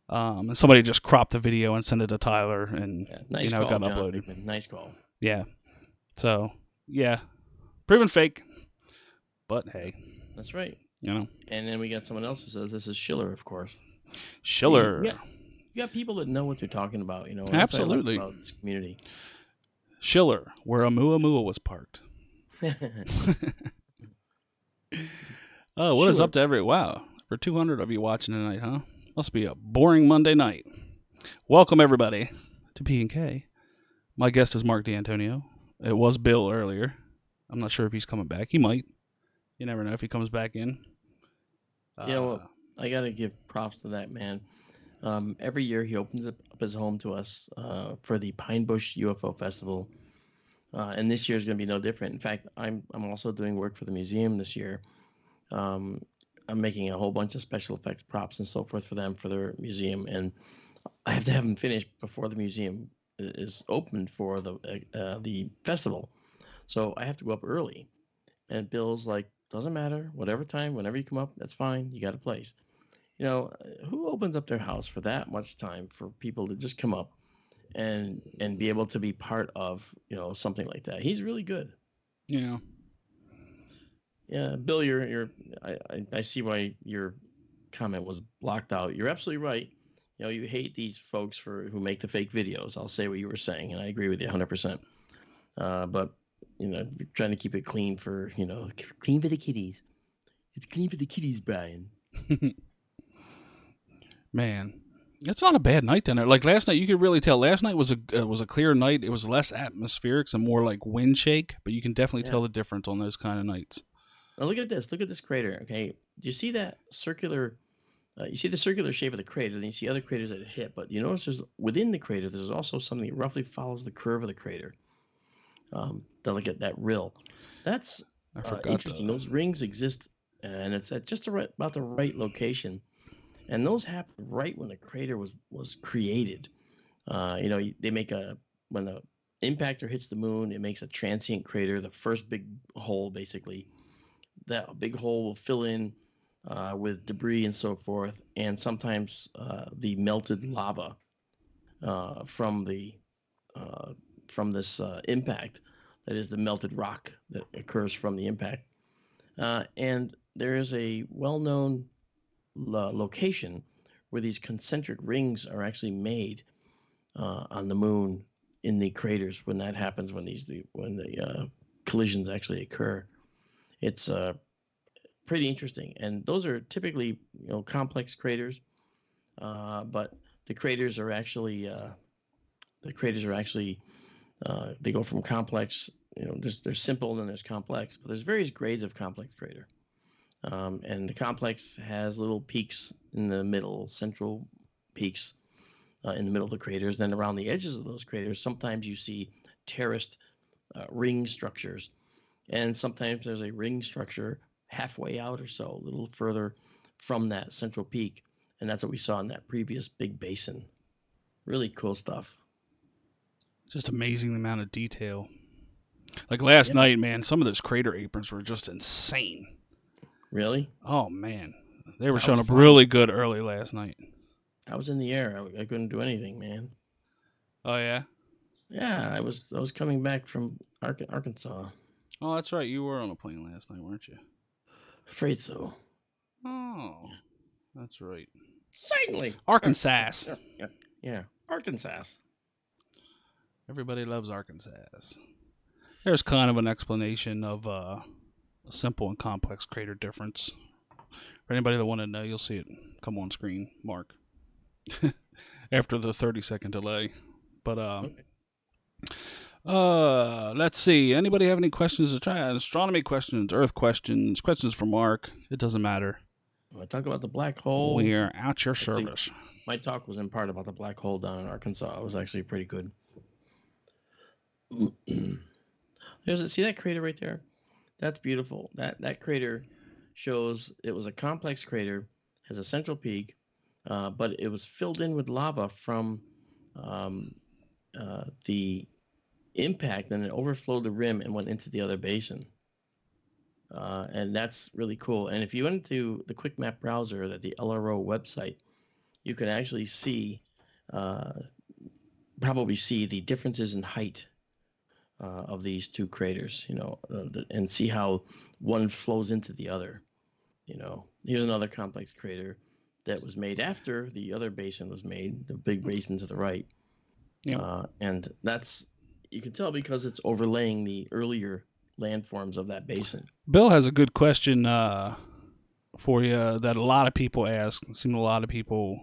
And somebody just cropped the video and sent it to Tyler, and Nice it call, got John uploaded. Bigman. Nice call. Yeah. So yeah, proven fake. But hey, That's right. And then we got someone else who says this is Schiller, of course. Schiller. You got people that know what they're talking about, and that's what I like Absolutely. about this community. Schiller, where a Muamua was parked. Oh, what is Schiller. up to every... Wow, for 200 of you watching tonight, huh? Must be a boring Monday night. Welcome, everybody, to P&K. My guest is Mark Dantonio. It was Bill earlier. I'm not sure if he's coming back. He might. You never know if he comes back in. Well, I got to give props to that man. Every year he opens up his home to us for the Pine Bush UFO Festival. And this year is going to be no different. In fact, I'm also doing work for the museum this year. I'm making a whole bunch of special effects props and so forth for them for their museum. And I have to have them finished before the museum is opened for the festival. So I have to go up early. And Bill's like, doesn't matter, whatever time, whenever you come up, that's fine. You got a place. Who opens up their house for that much time for people to just come up and be able to be part of, something like that? He's really good. Yeah. Yeah, Bill, I see why your comment was blocked out. You're absolutely right. You hate these folks who make the fake videos. I'll say what you were saying, and I agree with you 100%. But you're trying to keep it clean for, clean for the kiddies. It's clean for the kiddies, Brian. Man, it's not a bad night down there. Like last night, you could really tell. Last night was a clear night. It was less atmospheric, some more like wind shake, but you can definitely tell the difference on those kind of nights. Now look at this. Look at this crater. Okay, do you see that circular? You see the circular shape of the crater, then you see other craters that hit. But you notice within the crater, there's also something that roughly follows the curve of the crater. Look at that rill. That's interesting. Those rings exist, and it's at just about the right location. And those happen right when the crater was created. They make when the impactor hits the moon, it makes a transient crater, the first big hole, basically. That big hole will fill in with debris and so forth, and sometimes the melted lava from this impact, that is the melted rock that occurs from the impact. And there is a well-known location where these concentric rings are actually made on the moon in the craters when that happens, when the collisions actually occur. It's pretty interesting, and those are typically complex craters, but the craters are actually they go from complex, there's simple and then there's complex, but there's various grades of complex crater. And the complex has little peaks in the middle, central peaks in the middle of the craters. Then around the edges of those craters, sometimes you see terraced ring structures. And sometimes there's a ring structure halfway out or so, a little further from that central peak. And that's what we saw in that previous big basin. Really cool stuff. Just amazing the amount of detail. Like last night, man, some of those crater aprons were just insane. Really? Oh, man. They were showing up really good early last night. I was in the air. I couldn't do anything, man. Oh, yeah? Yeah, I was coming back from Arkansas. Oh, that's right. You were on a plane last night, weren't you? Afraid so. Oh, that's right. Certainly. Arkansas. Yeah, Arkansas. Everybody loves Arkansas. There's kind of an explanation of a simple and complex crater difference. For anybody that want to know, you'll see it come on screen, Mark, after the 30-second delay. But Okay. let's see. Anybody have any questions to try? Astronomy questions, Earth questions, questions for Mark. It doesn't matter. When I talk about the black hole, We're at your actually, service. my talk was in part about the black hole down in Arkansas. It was actually pretty good. See that crater right there? That's beautiful. That crater shows it was a complex crater, has a central peak, but it was filled in with lava from um, the impact, and it overflowed the rim and went into the other basin. And that's really cool. And if you went into the Quick Map browser at the LRO website, you can actually see, uh, probably see the differences in height of these two craters, and see how one flows into the other. Here's another complex crater that was made after the other basin was made, the big basin to the right. Yep. And that's, you can tell because it's overlaying the earlier landforms of that basin. Bill has a good question for you that a lot of people ask. It seems a lot of people,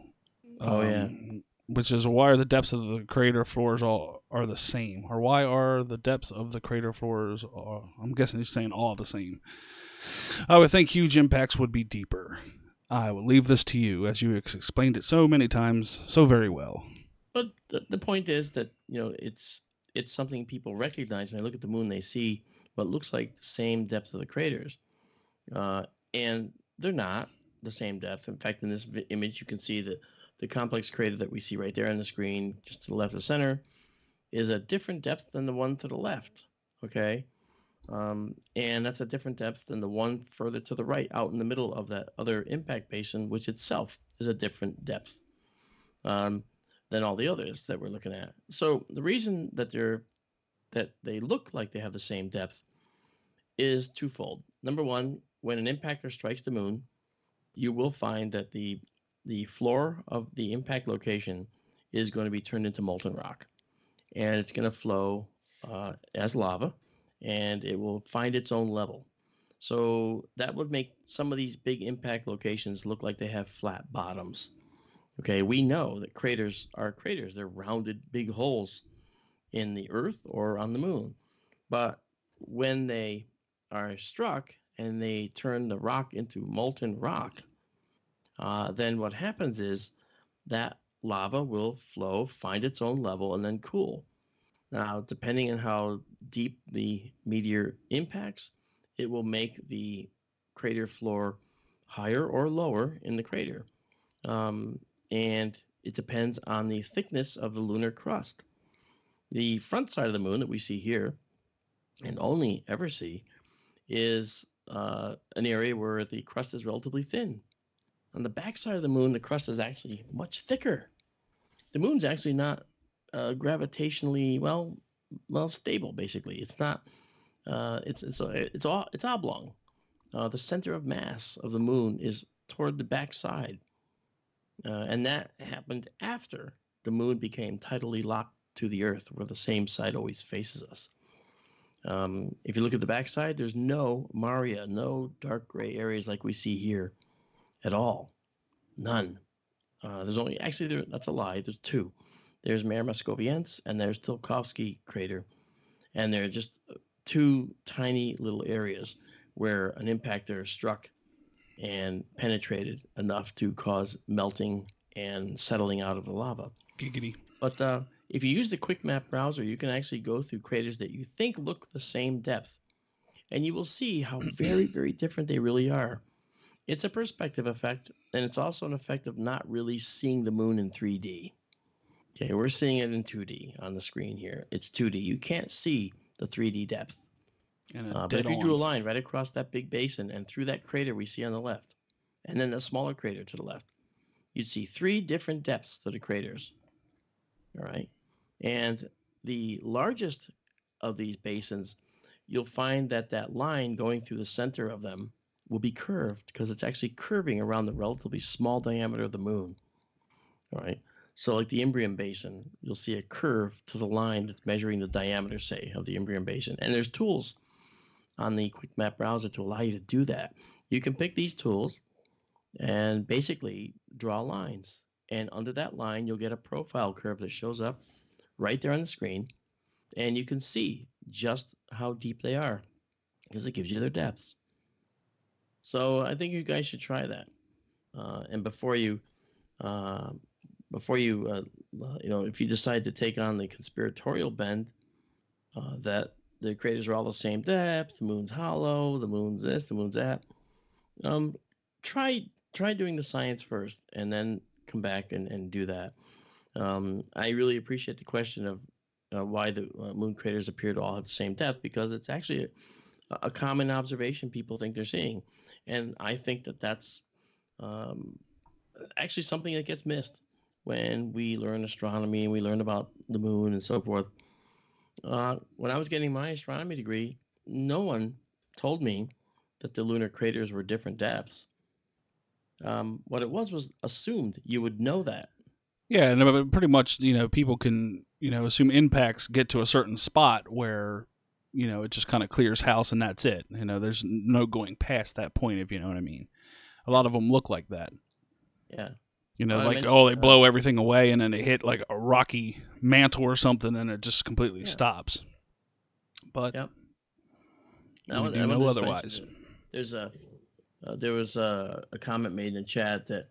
Oh, yeah. which is why are the depths of the crater floors all are the same, or why are the depths of the crater floors? I'm guessing he's saying all the same. I would think huge impacts would be deeper. I will leave this to you, as you explained it so many times, so very well. But the point is that, it's something people recognize. When they look at the moon, they see what looks like the same depth of the craters. And they're not the same depth. In fact, in this image, you can see that the complex crater that we see right there on the screen, just to the left of the center, is a different depth than the one to the left. Okay. And that's a different depth than the one further to the right, out in the middle of that other impact basin, which itself is a different depth um, than all the others that we're looking at. So the reason that they look like they have the same depth is twofold. Number one, when an impactor strikes the moon, you will find that the floor of the impact location is going to be turned into molten rock, and it's going to flow as lava, and it will find its own level. So that would make some of these big impact locations look like they have flat bottoms. Okay, we know that craters are craters. They're rounded big holes in the earth or on the moon. But when they are struck and they turn the rock into molten rock, then what happens is that lava will flow, find its own level, and then cool. Now, depending on how deep the meteor impacts, it will make the crater floor higher or lower in the crater. Um, and it depends on the thickness of the lunar crust. The front side of the moon that we see here, and only ever see, is an area where the crust is relatively thin. On the back side of the moon, the crust is actually much thicker. The moon's actually not gravitationally stable. Basically, it's not. It's oblong. The center of mass of the moon is toward the back side, and that happened after the moon became tidally locked to the Earth, where the same side always faces us. If you look at the backside, there's no Maria, no dark gray areas like we see here at all. None. There's only, actually, that's a lie. There's two. There's Mare Moscoviense and there's Tilkovsky crater. And they're just two tiny little areas where an impactor struck and penetrated enough to cause melting and settling out of the lava. Giggity. But if you use the Quick Map browser, you can actually go through craters that you think look the same depth, and you will see how very, very different they really are. It's a perspective effect, and it's also an effect of not really seeing the moon in 3D. Okay, we're seeing it in 2D on the screen here. It's 2D. You can't see the 3D depth. But if you drew a line right across that big basin and through that crater we see on the left, and then a smaller crater to the left, you'd see three different depths to the craters. All right. And the largest of these basins, you'll find that that line going through the center of them will be curved because it's actually curving around the relatively small diameter of the moon. All right. So, like the Imbrium Basin, you'll see a curve to the line that's measuring the diameter, say, of the Imbrium Basin. And there's tools on the Quick Map browser to allow you to do that. You can pick these tools and basically draw lines. And under that line, you'll get a profile curve that shows up right there on the screen. And you can see just how deep they are because it gives you their depths. So I think you guys should try that. And before you if you decide to take on the conspiratorial bend that the craters are all the same depth, the moon's hollow, the moon's this, the moon's that, try doing the science first and then come back and do that. I really appreciate the question of why the moon craters appear to all have the same depth, because it's actually a common observation people think they're seeing. And I think that that's actually something that gets missed when we learn astronomy and we learn about the moon and so forth. When I was getting my astronomy degree, no one told me that the lunar craters were different depths. What it was assumed you would know that. Yeah, no, but pretty much, people can, assume impacts get to a certain spot where, it just kind of clears house and that's it. There's no going past that point, if you know what I mean. A lot of them look like that. Yeah. They blow everything away and then they hit like a rocky mantle or something and it just completely stops. But yep. you do know otherwise. There was a comment made in the chat that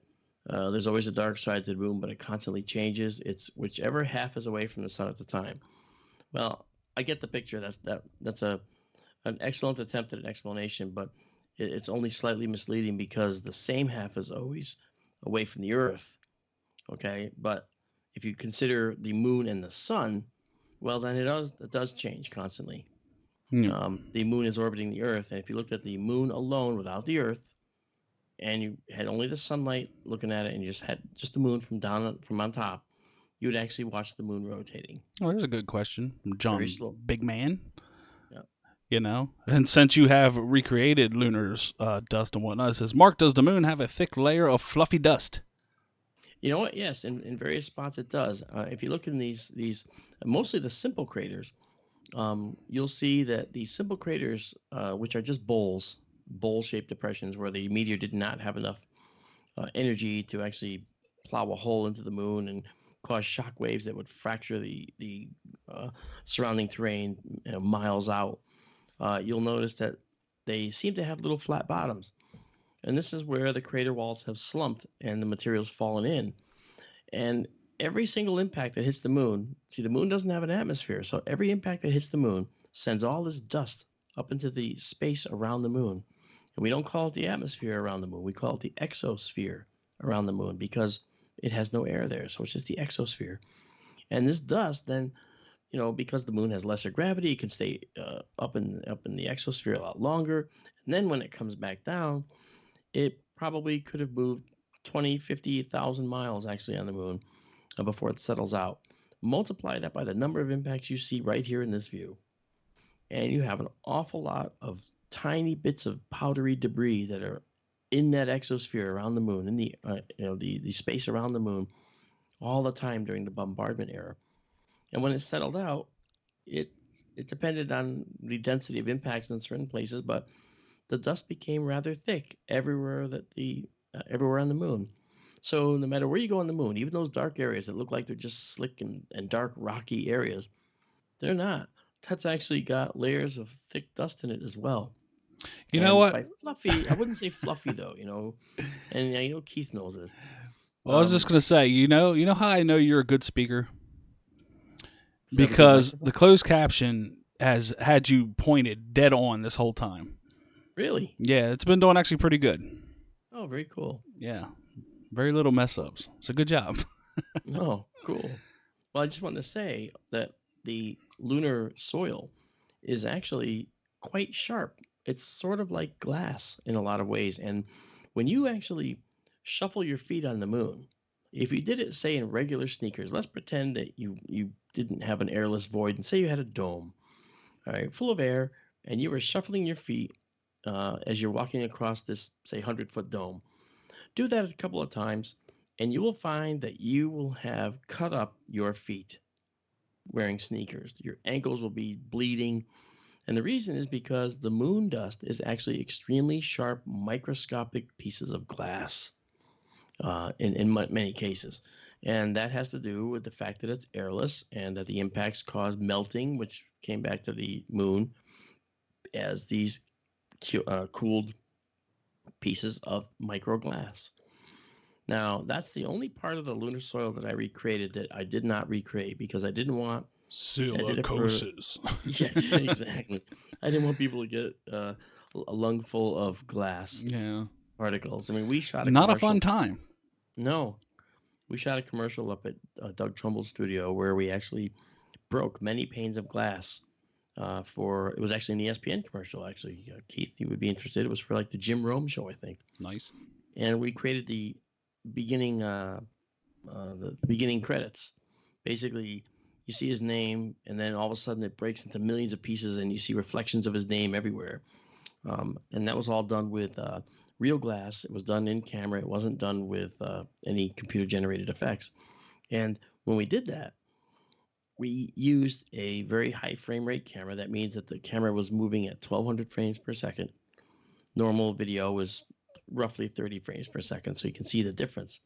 there's always a dark side to the moon, but it constantly changes. It's whichever half is away from the sun at the time. Well, I get the picture. That's an excellent attempt at an explanation, but it's only slightly misleading because the same half is always away from the Earth. Okay, but if you consider the moon and the sun, well, then it does change constantly. The moon is orbiting the Earth, and if you looked at the moon alone without the Earth, and you had only the sunlight looking at it, and you just had just the moon from on top, you would actually watch the moon rotating. Oh, there's a good question from John, very slow. Big Man. Yeah. And since you have recreated Lunar's dust and whatnot, it says, Mark, does the moon have a thick layer of fluffy dust? You know what? Yes, in various spots it does. If you look in these mostly the simple craters, you'll see that the simple craters, which are just bowl-shaped depressions where the meteor did not have enough energy to actually plow a hole into the moon and cause shock waves that would fracture the surrounding terrain miles out. You'll notice that they seem to have little flat bottoms. And this is where the crater walls have slumped and the material's fallen in. And every single impact that hits the moon, see, the moon doesn't have an atmosphere, so every impact that hits the moon sends all this dust up into the space around the moon. And we don't call it the atmosphere around the moon. We call it the exosphere around the moon because it has no air there. So it's just the exosphere. And this dust then, because the moon has lesser gravity, it can stay up in the exosphere a lot longer. And then when it comes back down, it probably could have moved 20, 50,000 miles actually on the moon before it settles out. Multiply that by the number of impacts you see right here in this view, and you have an awful lot of tiny bits of powdery debris that are in that exosphere around the moon, in the space around the moon, all the time during the bombardment era. And when it settled out, it depended on the density of impacts in certain places, but the dust became rather thick everywhere everywhere on the moon. So no matter where you go on the moon, even those dark areas that look like they're just slick and dark rocky areas, they're not. That's actually got layers of thick dust in it as well. You know what? By fluffy, I wouldn't say fluffy though. And Keith knows this. Well, I was just gonna say, you know how I know you're a good speaker? Because the closed caption has had you pointed dead on this whole time. Really? Yeah, it's been doing actually pretty good. Oh, very cool. Yeah, very little mess ups. So good job. Oh, cool. Well, I just wanted to say that the lunar soil is actually quite sharp. It's sort of like glass in a lot of ways. And when you actually shuffle your feet on the moon, if you did it, say, in regular sneakers, let's pretend that you didn't have an airless void, and say you had a dome, all right, full of air, and you were shuffling your feet as you're walking across this, say, 100-foot dome. Do that a couple of times, and you will find that you will have cut up your feet wearing sneakers. Your ankles will be bleeding. And the reason is because the moon dust is actually extremely sharp, microscopic pieces of glass in many cases. And that has to do with the fact that it's airless and that the impacts cause melting, which came back to the moon as these cooled pieces of microglass. Now, that's the only part of the lunar soil that I recreated that I did not recreate because I didn't want Silicosis. Yeah, exactly. I didn't want people to get a lung full of glass Yeah. particles. I mean, we shot a Not a commercial. fun time. No, we shot a commercial up at Doug Trumbull's studio where we actually broke many panes of glass. It was actually an ESPN commercial. Actually, Keith, you would be interested. It was for like the Jim Rome show, I think. Nice. And we created the beginning credits. Basically, you see his name, and then all of a sudden it breaks into millions of pieces, and you see reflections of his name everywhere. And that was all done with real glass. It was done in camera. It wasn't done with any computer-generated effects. And when we did that, we used a very high frame rate camera. That means that the camera was moving at 1200 frames per second. Normal video was roughly 30 frames per second, so you can see the difference.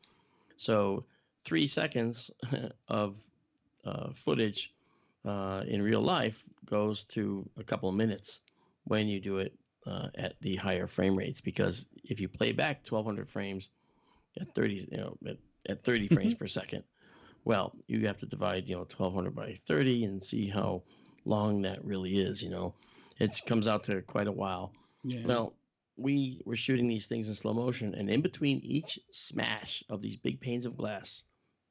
So 3 seconds of footage in real life goes to a couple of minutes when you do it at the higher frame rates, because if you play back 1200 frames at 30 at 30 frames per second, well, you have to divide 1200 by 30 and see how long that really is. It comes out to quite a while. Yeah. Well, we were shooting these things in slow motion, and in between each smash of these big panes of glass,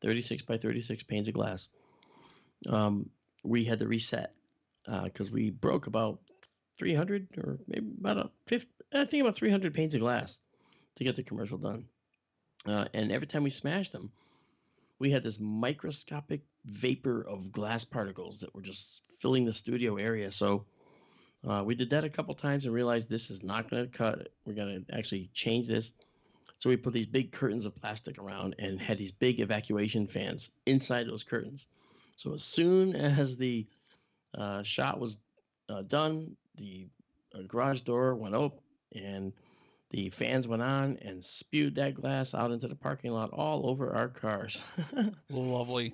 36 by 36 panes of glass, we had to reset because we broke about 300 or maybe about 300 panes of glass to get the commercial done. And every time we smashed them, we had this microscopic vapor of glass particles that were just filling the studio area. So we did that a couple times and realized this is not going to cut it. We're going to actually change this. So we put these big curtains of plastic around and had these big evacuation fans inside those curtains. So as soon as the shot was done, the garage door went open and the fans went on and spewed that glass out into the parking lot all over our cars. Lovely.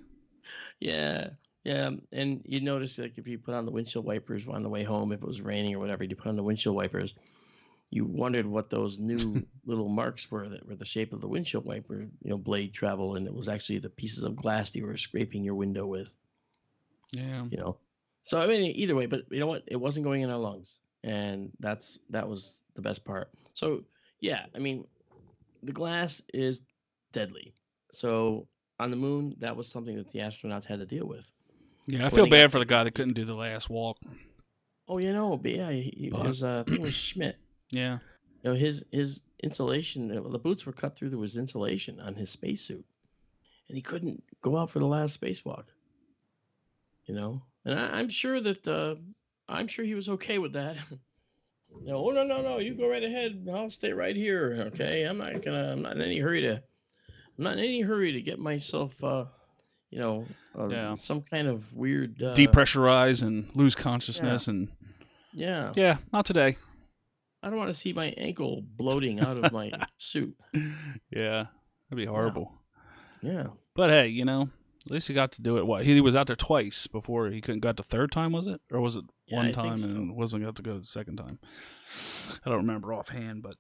Yeah. And you notice, like, if you put on the windshield wipers on the way home, if it was raining or whatever, you put on the windshield wipers, you wondered what those new little marks were that were the shape of the windshield wiper, blade travel, and it was actually the pieces of glass you were scraping your window with. Yeah. So I mean, either way, but you know what? It wasn't going in our lungs, and that was the best part. So yeah, I mean, the glass is deadly. So on the moon, that was something that the astronauts had to deal with. Yeah, I feel bad for the guy that couldn't do the last walk. Oh, but yeah, his thing was Schmidt. Yeah. His insulation, the boots were cut through. There was insulation on his spacesuit, and he couldn't go out for the last spacewalk. And I'm sure he was okay with that. Oh no, you go right ahead. I'll stay right here. Okay, I'm not in any hurry to get myself, some kind of weird depressurize and lose consciousness and yeah, not today. I don't want to see my ankle bloating out of my suit. Yeah, that'd be horrible. Yeah. But hey, at least he got to do it. What, he was out there twice before he couldn't got the third time, was it? Or was it one time and wasn't got to go the second time? I don't remember offhand, but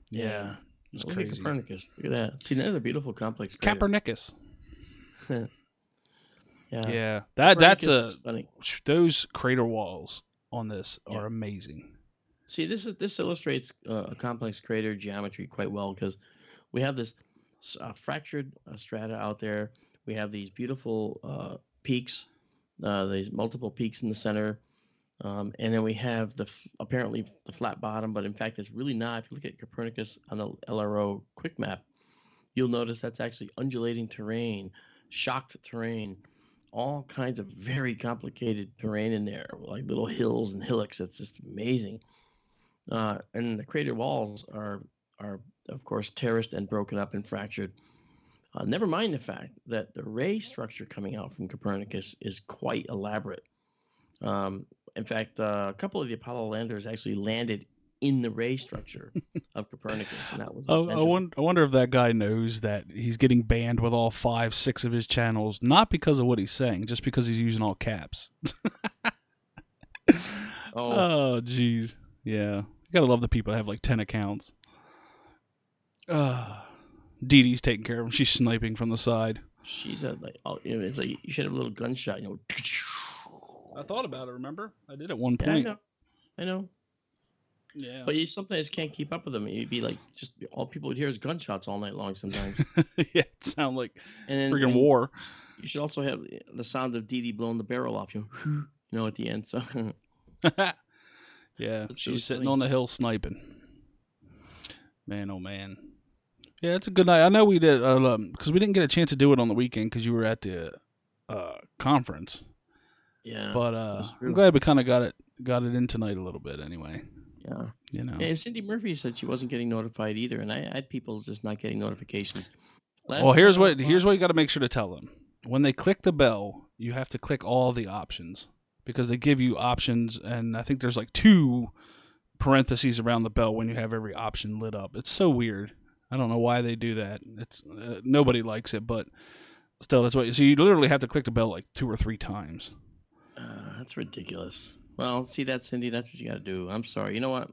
yeah. It was crazy. Look at Copernicus. Look at that. See, that's a beautiful complex crater. Copernicus. Yeah. That's those crater walls on this are amazing. See, this illustrates a complex crater geometry quite well, because we have this fractured strata out there. We have these beautiful peaks, these multiple peaks in the center, and then we have apparently the flat bottom, but in fact it's really not. If you look at Copernicus on the LRO quick map, you'll notice that's actually undulating terrain, shocked terrain, all kinds of very complicated terrain in there, like little hills and hillocks. It's just amazing. And the crater walls are of course terraced and broken up and fractured. Never mind the fact that the ray structure coming out from Copernicus is quite elaborate. In fact, a couple of the Apollo landers actually landed in the ray structure of Copernicus, and that was intentional. I wonder if that guy knows that he's getting banned with all 5, 6 of his channels, not because of what he's saying, just because he's using all caps. Oh, jeez. Yeah. You gotta love the people that have like 10 accounts. Dee Dee's taking care of him. She's sniping from the side. she said, like, oh, it's like you should have a little gunshot, I thought about it, remember? I did at one Yeah, point. I know. Yeah. But you sometimes can't keep up with them. You'd be like, just all people would hear is gunshots all night long sometimes. Yeah, it sounds like And then friggin' war. You should also have the sound of Dee Dee blowing the barrel off, at the end. So Yeah, That's she's really sitting funny. on the hill sniping. Man, oh man. Yeah, it's a good night. I know we did, because we didn't get a chance to do it on the weekend because you were at the conference. yeah, But that's I'm true. glad we kind of got it in tonight a little bit anyway. Yeah. You know. And Cindy Murphy said she wasn't getting notified either, and I had people just not getting notifications. Well, here's what you got to make sure to tell them. When they click the bell, you have to click all the options because they give you options, and I think there's like 2 parentheses around the bell when you have every option lit up. It's so weird. I don't know why they do that. It's nobody likes it, but still, that's what. So you literally have to click the bell like 2 or 3 times. That's ridiculous. Well, see that, Cindy, that's what you got to do. I'm sorry. You know what?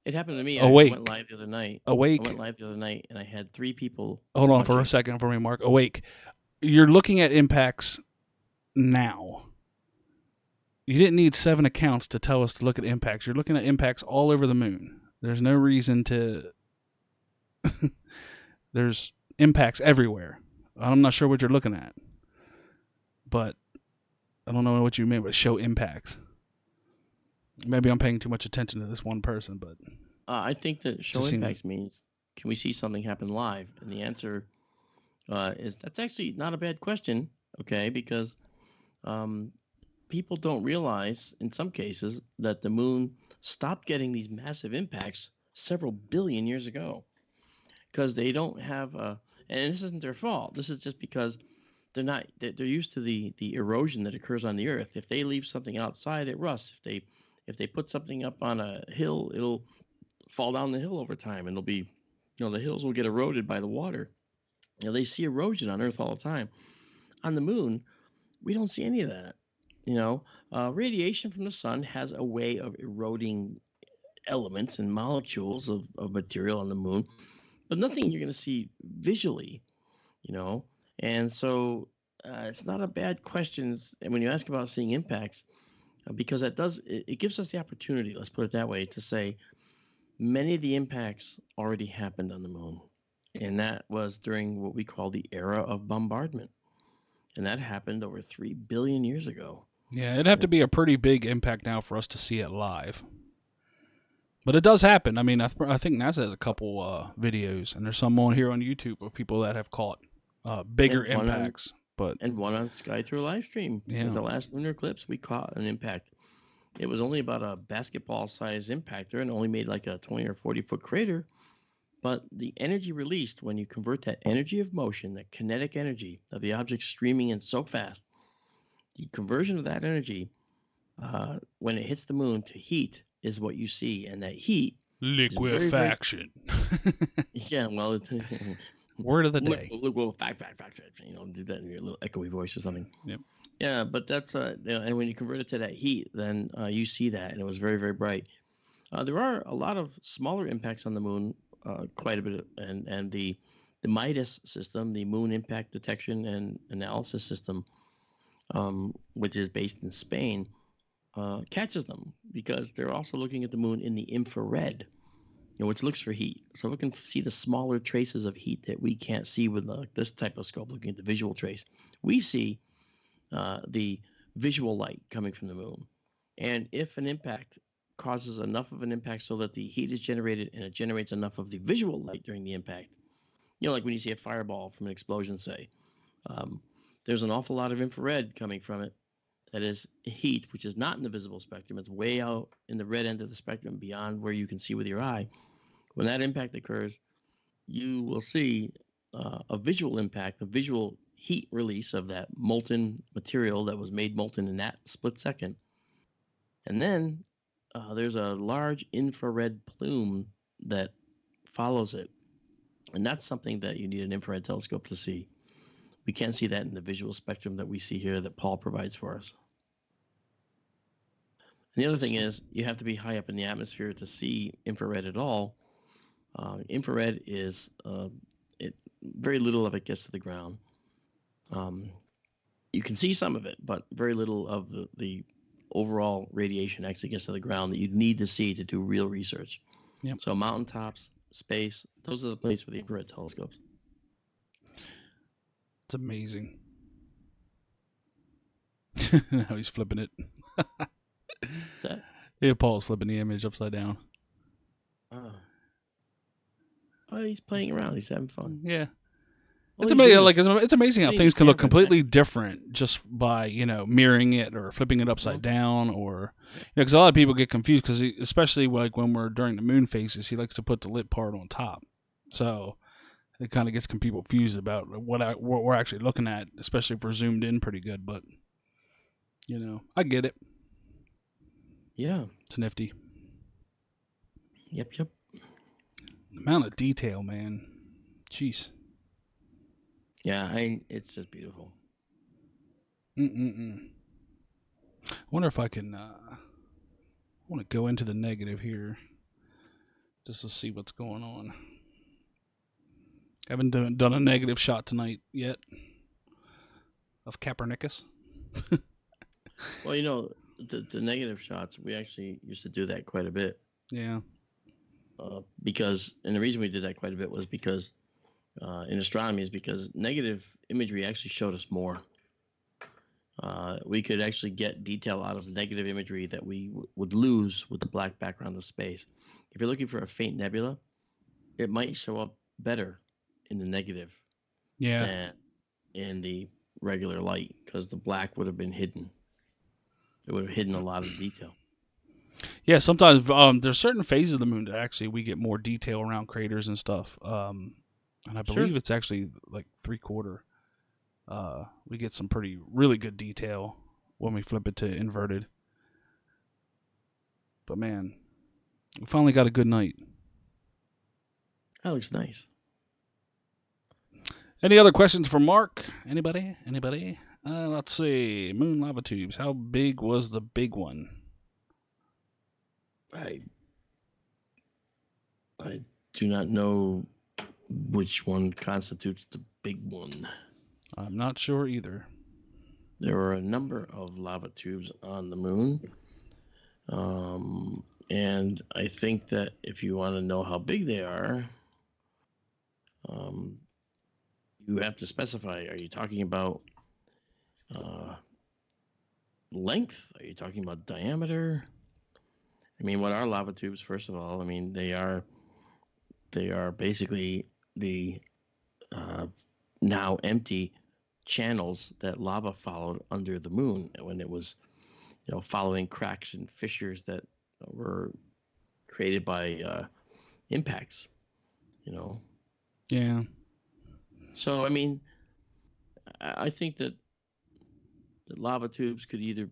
It happened to me. I Awake. went live the other night. Awake. I went live the other night, and I had 3 people. Hold on for a watching. second for me, Mark. Awake. You're looking at impacts now. You didn't need 7 accounts to tell us to look at impacts. You're looking at impacts all over the moon. There's no reason to... There's impacts everywhere. I'm not sure what you're looking at. But I don't know what you mean by show impacts. Maybe I'm paying too much attention to this one person, but... I think that show Just seems- impacts means, can we see something happen live? And the answer is that's actually not a bad question, okay? Because people don't realize, in some cases, that the moon stopped getting these massive impacts several billion years ago. Because they don't have and this isn't their fault. This is just because they're used to the erosion that occurs on the Earth. If they leave something outside, it rusts. If they put something up on a hill, it'll fall down the hill over time, and it'll be, the hills will get eroded by the water. They see erosion on Earth all the time. On the moon, we don't see any of that. Radiation from the sun has a way of eroding elements and molecules of material on the moon, but nothing you're going to see visually, And so it's not a bad question when you ask about seeing impacts, because it gives us the opportunity, let's put it that way, to say many of the impacts already happened on the moon. And that was during what we call the era of bombardment. And that happened over 3 billion years ago. Yeah, it'd have to be a pretty big impact now for us to see it live. But it does happen. I mean, I think NASA has a couple videos, and there's some on here on YouTube of people that have caught bigger impacts. And one on Sky Tour live stream. Yeah. With the last lunar eclipse, we caught an impact. It was only about a basketball-sized impactor and only made like a 20 or 40-foot crater. But the energy released when you convert that energy of motion, that kinetic energy of the object streaming in so fast, the conversion of that energy when it hits the moon to heat is what you see. And that heat... Liquefaction. Yeah, well... Word of the day. Liquefaction. Do that in your little echoey voice or something. Yep. Yeah, but that's... and when you convert it to that heat, then you see that, and it was very, very bright. There are a lot of smaller impacts on the moon, quite a bit, and the MIDAS system, the Moon Impact Detection and Analysis System, which is based in Spain, catches them because they're also looking at the moon in the infrared, which looks for heat. So it can see the smaller traces of heat that we can't see with this type of scope, looking at the visual trace. We see the visual light coming from the moon. And if an impact causes enough of an impact so that the heat is generated and it generates enough of the visual light during the impact, like when you see a fireball from an explosion, say, there's an awful lot of infrared coming from it. That is heat, which is not in the visible spectrum. It's way out in the red end of the spectrum, beyond where you can see with your eye. When that impact occurs, you will see a visual impact, a visual heat release of that molten material that was made molten in that split second. And then there's a large infrared plume that follows it. And that's something that you need an infrared telescope to see. We can't see that in the visual spectrum that we see here that Paul provides for us. And the other thing is, you have to be high up in the atmosphere to see infrared at all. Infrared is very little of it gets to the ground. You can see some of it, but very little of the overall radiation actually gets to the ground that you need to see to do real research. Yep. So mountaintops, space, those are the places for the infrared telescopes. It's amazing. Now he's flipping it. What's that? Yeah, Paul's flipping the image upside down. Oh, he's playing around. He's having fun. Yeah. All It's he's amazing. doing Like is it's amazing how putting things his can look camera back. completely different just by mirroring it or flipping it upside down, or because a lot of people get confused because especially like when we're during the moon phases, he likes to put the lit part on top, so it kind of gets people confused about what we're actually looking at, especially if we're zoomed in pretty good. But I get it. Yeah. It's nifty. Yep. The amount of detail, man. Jeez. Yeah, it's just beautiful. I wonder if I can. I want to go into the negative here, just to see what's going on. Haven't done a negative shot tonight yet of Copernicus. Well, the negative shots, we actually used to do that quite a bit. Yeah. And the reason we did that quite a bit was because in astronomy is because negative imagery actually showed us more. We could actually get detail out of negative imagery that we would lose with the black background of space. If you're looking for a faint nebula, it might show up better in the negative than in the regular light, because the black would have been hidden. It would have hidden a lot of detail. Yeah, sometimes there's certain phases of the moon that actually we get more detail around craters and stuff. And I believe it's actually like 3/4. We get some really good detail when we flip it to inverted. But man, we finally got a good night. That looks nice. Any other questions for Mark? Anybody? Let's see. Moon lava tubes. How big was the big one? I do not know which one constitutes the big one. I'm not sure either. There were a number of lava tubes on the moon. And I think that if you want to know how big they are, you have to specify. Are you talking about length? Are you talking about diameter? I mean, what are lava tubes, first of all? I mean, they are basically the now empty channels that lava followed under the moon when it was, following cracks and fissures that were created by impacts, Yeah. So, I mean, I think that the lava tubes could either,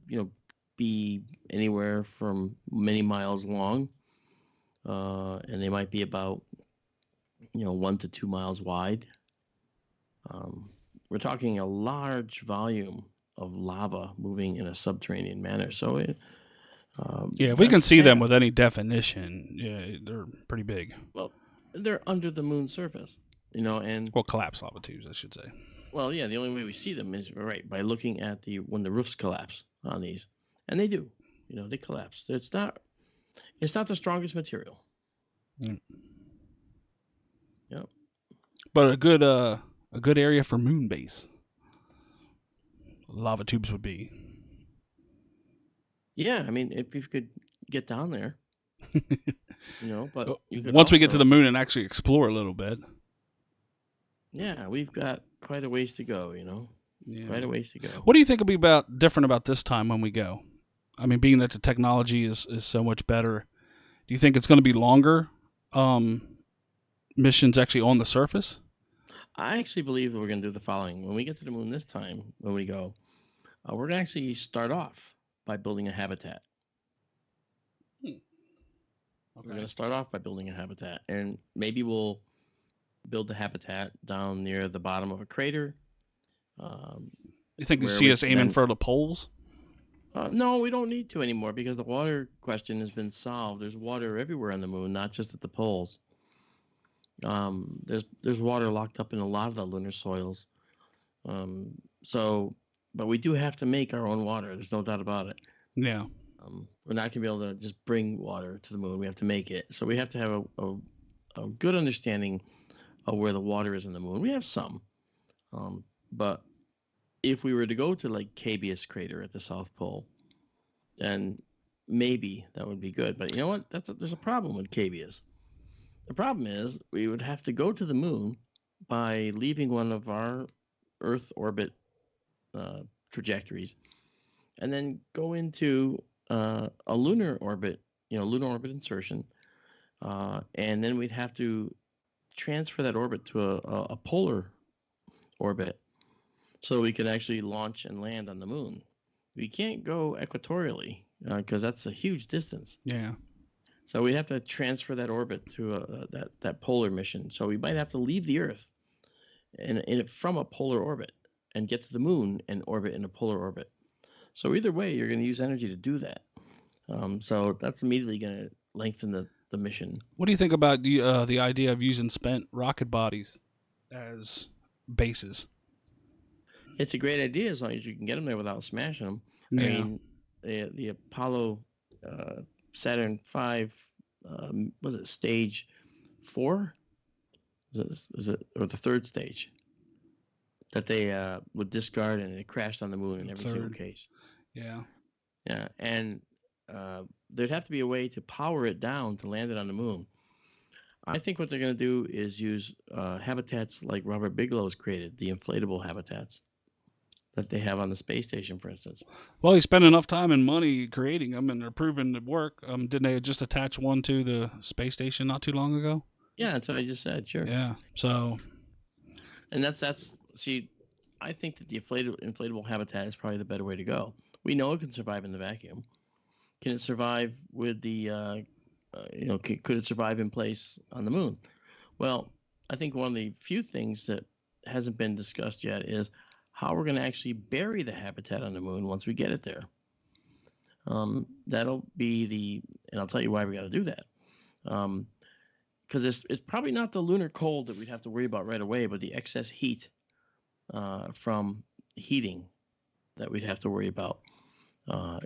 be anywhere from many miles long, and they might be about, 1 to 2 miles wide. We're talking a large volume of lava moving in a subterranean manner. So if we can see them with any definition, they're pretty big. Well, they're under the moon's surface, and collapsed lava tubes, I should say. Well, yeah, the only way we see them is by looking at when the roofs collapse on these, and they do, they collapse. It's not the strongest material. Mm. Yep. But a good area for moon base. Lava tubes would be. Yeah, I mean, if you could get down there, but you could once we get to the moon and actually explore a little bit. Yeah, we've got quite a ways to go, Yeah. quite a ways to go. What do you think will be different about this time when we go? I mean, being that the technology is so much better, do you think it's going to be longer missions actually on the surface? I actually believe that we're going to do the following. When we get to the moon this time, when we go, we're going to actually start off by building a habitat. Okay. We're going to start off by building a habitat, and maybe we'll build the habitat down near the bottom of a crater. You think you where see we us can aiming then- for the poles? No, we don't need to anymore because the water question has been solved. There's water everywhere on the moon, not just at the poles. There's water locked up in a lot of the lunar soils. But we do have to make our own water. There's no doubt about it. Yeah. We're not going to be able to just bring water to the moon. We have to make it. So we have to have a good understanding of where the water is in the moon. We have some, but if we were to go to like Cabeus crater at the South Pole, then maybe that would be good. But you know what? There's a problem with Cabeus. The problem is we would have to go to the moon by leaving one of our Earth orbit trajectories, and then go into a lunar orbit, lunar orbit insertion, and then we'd have to transfer that orbit to a polar orbit so we can actually launch and land on the moon. We can't go equatorially because that's a huge distance. Yeah. So we'd have to transfer that orbit to that polar mission. So we might have to leave the Earth from a polar orbit and get to the moon and orbit in a polar orbit. So either way, you're going to use energy to do that. So that's immediately going to lengthen the mission. What do you think about the idea of using spent rocket bodies as bases? It's a great idea as long as you can get them there without smashing them. Yeah. I mean, the Apollo Saturn V, was it stage 4? Is it or the third stage that they would discard and it crashed on the moon in every single case? Yeah. Yeah, and there'd have to be a way to power it down to land it on the moon. I think what they're going to do is use habitats like Robert Bigelow's created, the inflatable habitats that they have on the space station, for instance. Well, he spent enough time and money creating them, and they're proven to work. Didn't they just attach one to the space station not too long ago? Yeah, that's what I just said. Sure. Yeah. So. And that's see, I think that the inflatable habitat is probably the better way to go. We know it can survive in the vacuum. Can it survive with the could it survive in place on the moon? Well, I think one of the few things that hasn't been discussed yet is how we're going to actually bury the habitat on the moon once we get it there. That'll be and I'll tell you why we got to do that. Because it's probably not the lunar cold that we'd have to worry about right away, but the excess heat from heating that we'd have to worry about.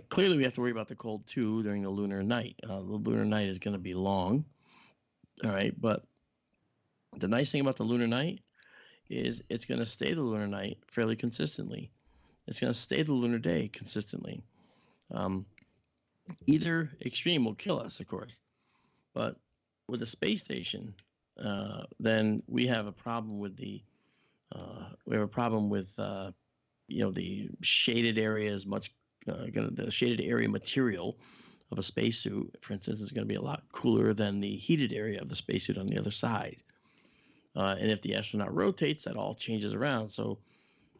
Clearly, we have to worry about the cold too during the lunar night. The lunar night is going to be long, all right. But the nice thing about the lunar night is it's going to stay the lunar night fairly consistently. It's going to stay the lunar day consistently. Either extreme will kill us, of course, but with the space station, then we have a problem with the the shaded areas the shaded area material of a spacesuit, for instance, is going to be a lot cooler than the heated area of the spacesuit on the other side. And if the astronaut rotates, that all changes around. So,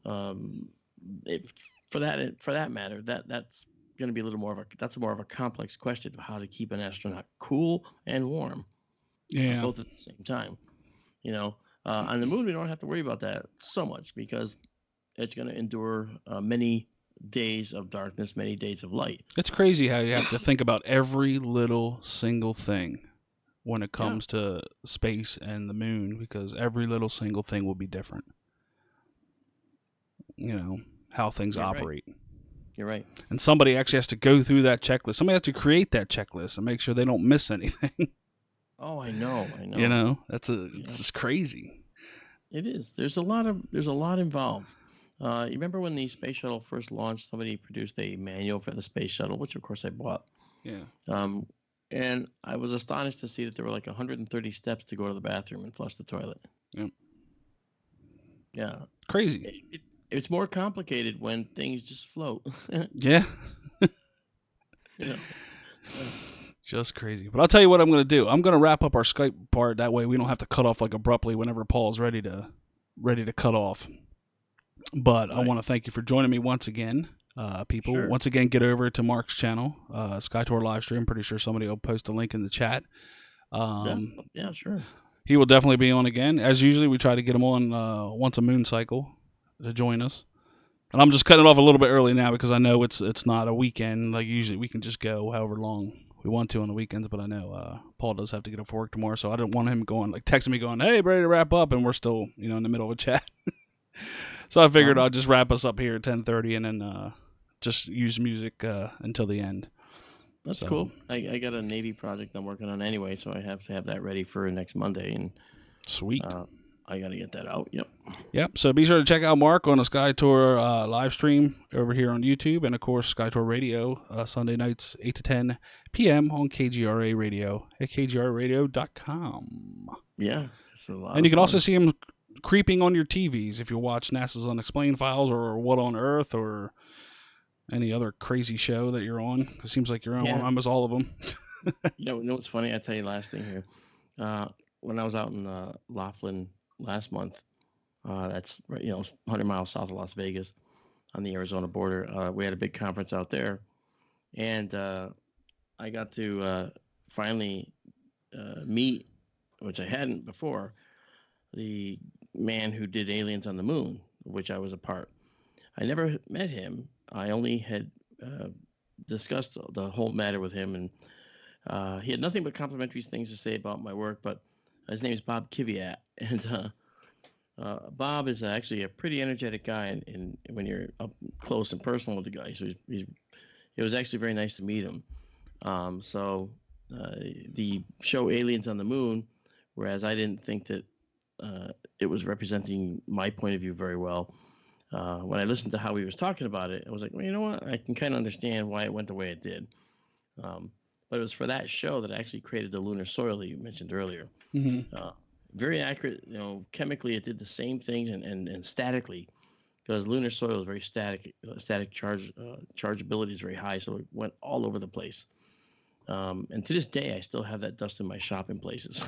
for that matter, that's going to be a little more of a complex question of how to keep an astronaut cool and warm, both at the same time. On the moon, we don't have to worry about that so much because it's going to endure many days of darkness, many days of light. It's crazy how you have to think about every little single thing when it comes to space and the moon, because every little single thing will be different. How things operate. Right. You're right. And somebody actually has to go through that checklist. Somebody has to create that checklist and make sure they don't miss anything. Oh, I know. It's just crazy. It is. There's a lot involved. You remember when the space shuttle first launched, somebody produced a manual for the space shuttle, which of course I bought. Yeah. And I was astonished to see that there were like 130 steps to go to the bathroom and flush the toilet. Yep. Yeah. Crazy. It's more complicated when things just float. Yeah. You know. Just crazy. But I'll tell you what I'm going to do. I'm going to wrap up our Skype part. That way we don't have to cut off like abruptly whenever Paul's ready to cut off. But I want to thank you for joining me once again. People, Sure. once again, get over to Mark's channel, Sky Tour live stream. Pretty sure somebody will post a link in the chat. Yeah, sure. He will definitely be on again. As usually, we try to get him on once a moon cycle to join us. And I'm just cutting it off a little bit early now because I know it's not a weekend. Like usually we can just go however long we want to on the weekends, but I know Paul does have to get up for work tomorrow, so I don't want him going like texting me going, "Hey, ready to wrap up," and we're still in the middle of a chat. So I figured I'll just wrap us up here at 10:30 and then just use music until the end. That's cool. I got a Navy project I'm working on anyway, so I have to have that ready for next Monday, and sweet. I got to get that out. Yep. So be sure to check out Mark on the Sky Tour live stream over here on YouTube, and of course Sky Tour Radio Sunday nights 8 to 10 p.m. on KGRA Radio at kgraradio.com. Yeah. It's a lot. And you can also see him creeping on your TVs if you watch NASA's Unexplained Files or What on Earth or any other crazy show that you're on. It seems like you're on almost all of them. You know what's funny? I'll tell you last thing here. When I was out in Laughlin last month, that's 100 miles south of Las Vegas on the Arizona border. We had a big conference out there, and I got to finally meet, which I hadn't before, the man who did Aliens on the Moon, of which I was a part. I never met him. I only had discussed the whole matter with him, and he had nothing but complimentary things to say about my work, but his name is Bob Kiviat, and Bob is actually a pretty energetic guy and when you're up close and personal with the guy. So it was actually very nice to meet him. So the show Aliens on the Moon, whereas I didn't think that it was representing my point of view very well, when I listened to how he was talking about it, I was like, well, you know what? I can kind of understand why it went the way it did. But it was for that show that I actually created the lunar soil that you mentioned earlier. Mm-hmm. Very accurate. Chemically, it did the same things and statically, because lunar soil is very static. Static chargeability is very high, so it went all over the place. And to this day, I still have that dust in my shop in places.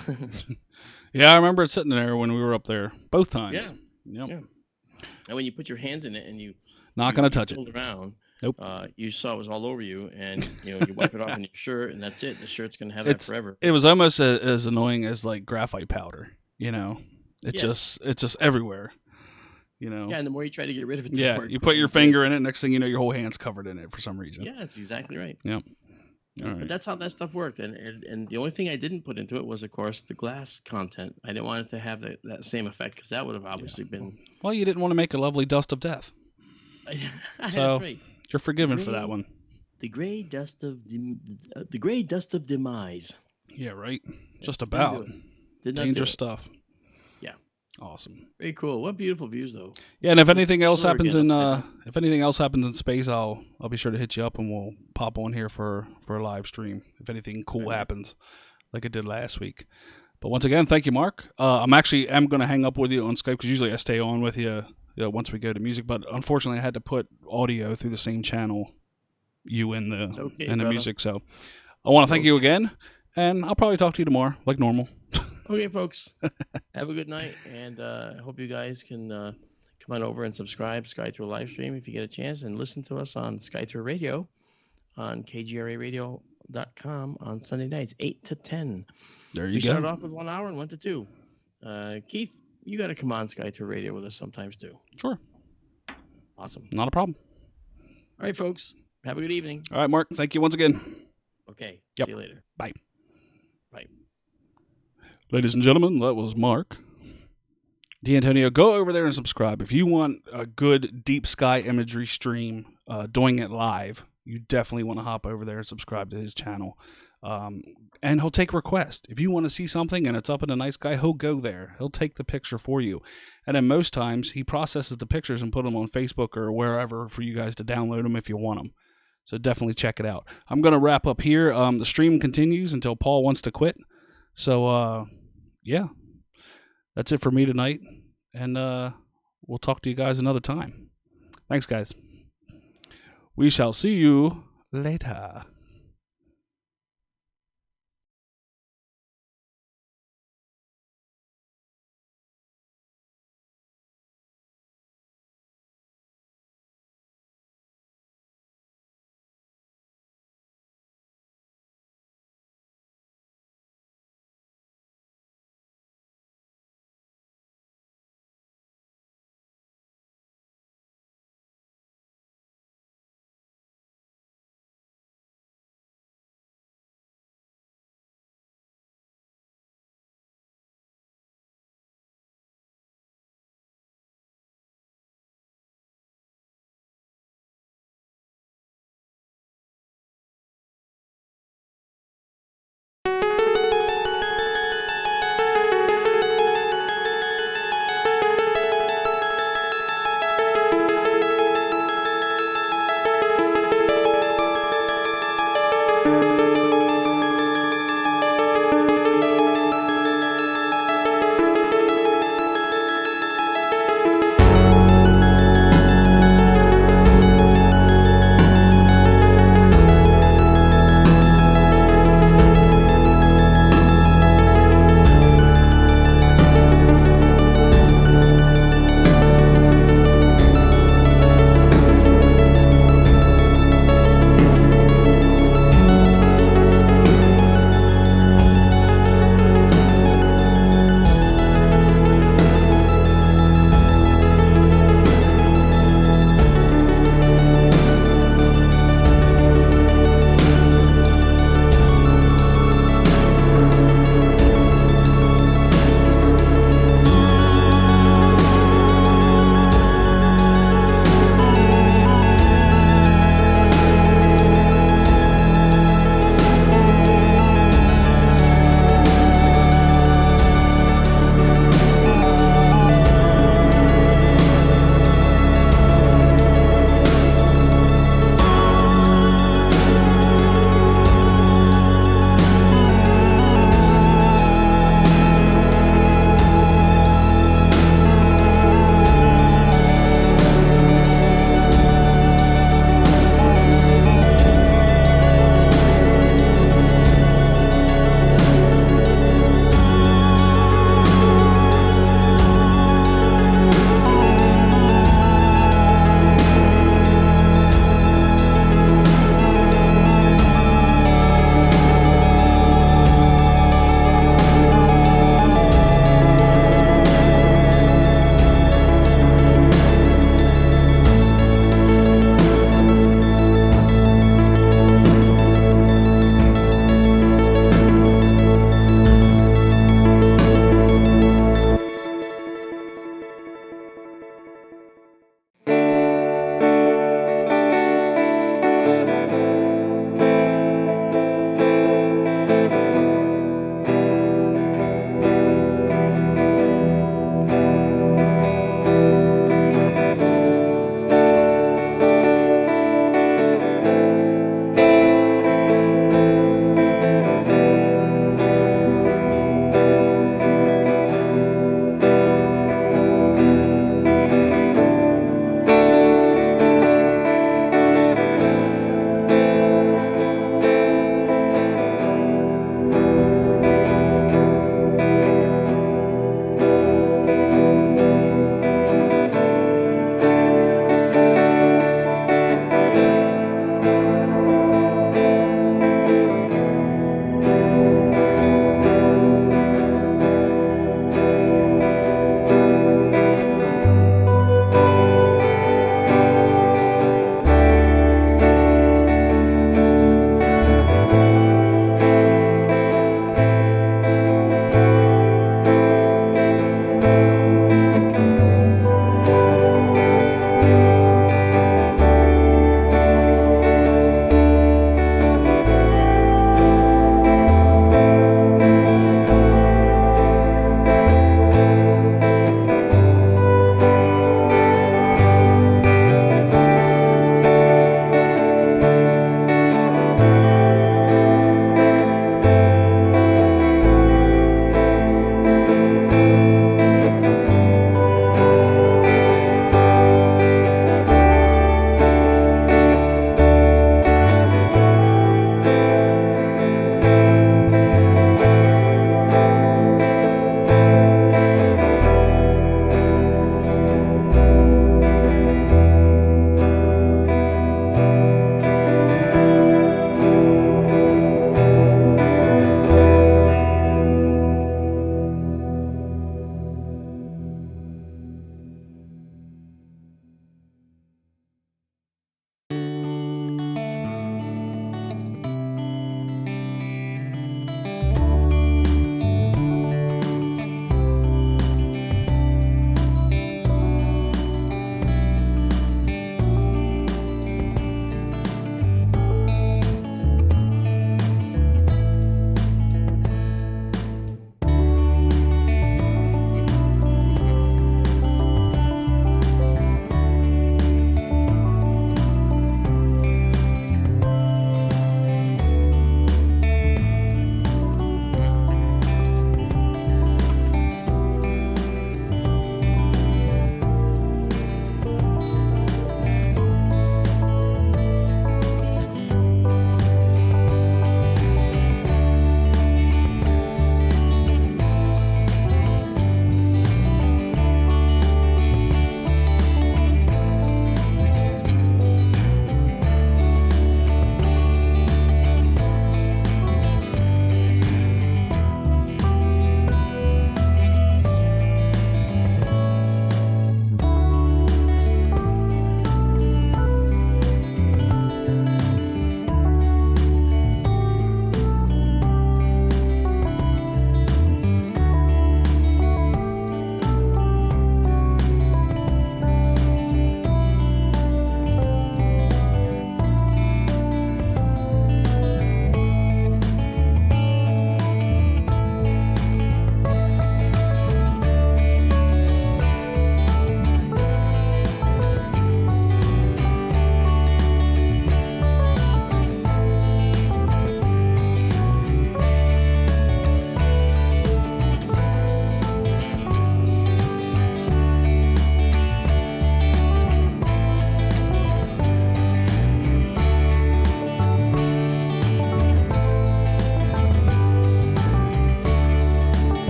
Yeah, I remember it sitting there when we were up there both times. Yeah. Yep. Yeah. And when you put your hands in it and you not gonna touch it around, nope. You saw it was all over you, and you wipe it off in your shirt, and that's it. The shirt's gonna have that forever. It was almost as annoying as like graphite powder. It's just everywhere. Yeah, and the more you try to get rid of it, you put your finger in it. Next thing you know, your whole hand's covered in it for some reason. Yeah, that's exactly right. Yep. All right. But that's how that stuff worked, and the only thing I didn't put into it was, of course, the glass content. I didn't want it to have that same effect, because that would have obviously been. Well, you didn't want to make a lovely dust of death. That's right. You're forgiven for that one. The gray dust of demise. Yeah, right. Just about dangerous stuff. Yeah. Awesome. Very cool. What beautiful views, though. Yeah, and if anything else happens in space, I'll be sure to hit you up and we'll pop on here for a live stream if anything cool happens, like it did last week. But once again, thank you, Mark. I'm going to hang up with you on Skype because usually I stay on with you. Once we go to music, but unfortunately I had to put audio through the same channel you in the music. So I want to thank you again, and I'll probably talk to you tomorrow like normal. Okay, folks. Have a good night, and I hope you guys can come on over and subscribe Sky Tour live stream if you get a chance, and listen to us on Sky Tour Radio on kgraradio.com on Sunday nights 8 to 10. There you go. We started off with 1 hour and went to 2. Keith, you got to come on Sky Tour Radio with us sometimes too. Sure. Awesome. Not a problem. All right, folks. Have a good evening. All right, Mark. Thank you once again. Okay. Yep. See you later. Bye. Bye. Ladies and gentlemen, that was Mark. Dantonio, go over there and subscribe. If you want a good deep sky imagery stream, doing it live, you definitely want to hop over there and subscribe to his channel. And he'll take requests. If you want to see something and it's up in the night sky, he'll go there. He'll take the picture for you. And then most times, he processes the pictures and put them on Facebook or wherever for you guys to download them if you want them. So definitely check it out. I'm going to wrap up here. The stream continues until Paul wants to quit. So, yeah. That's it for me tonight. And we'll talk to you guys another time. Thanks, guys. We shall see you later.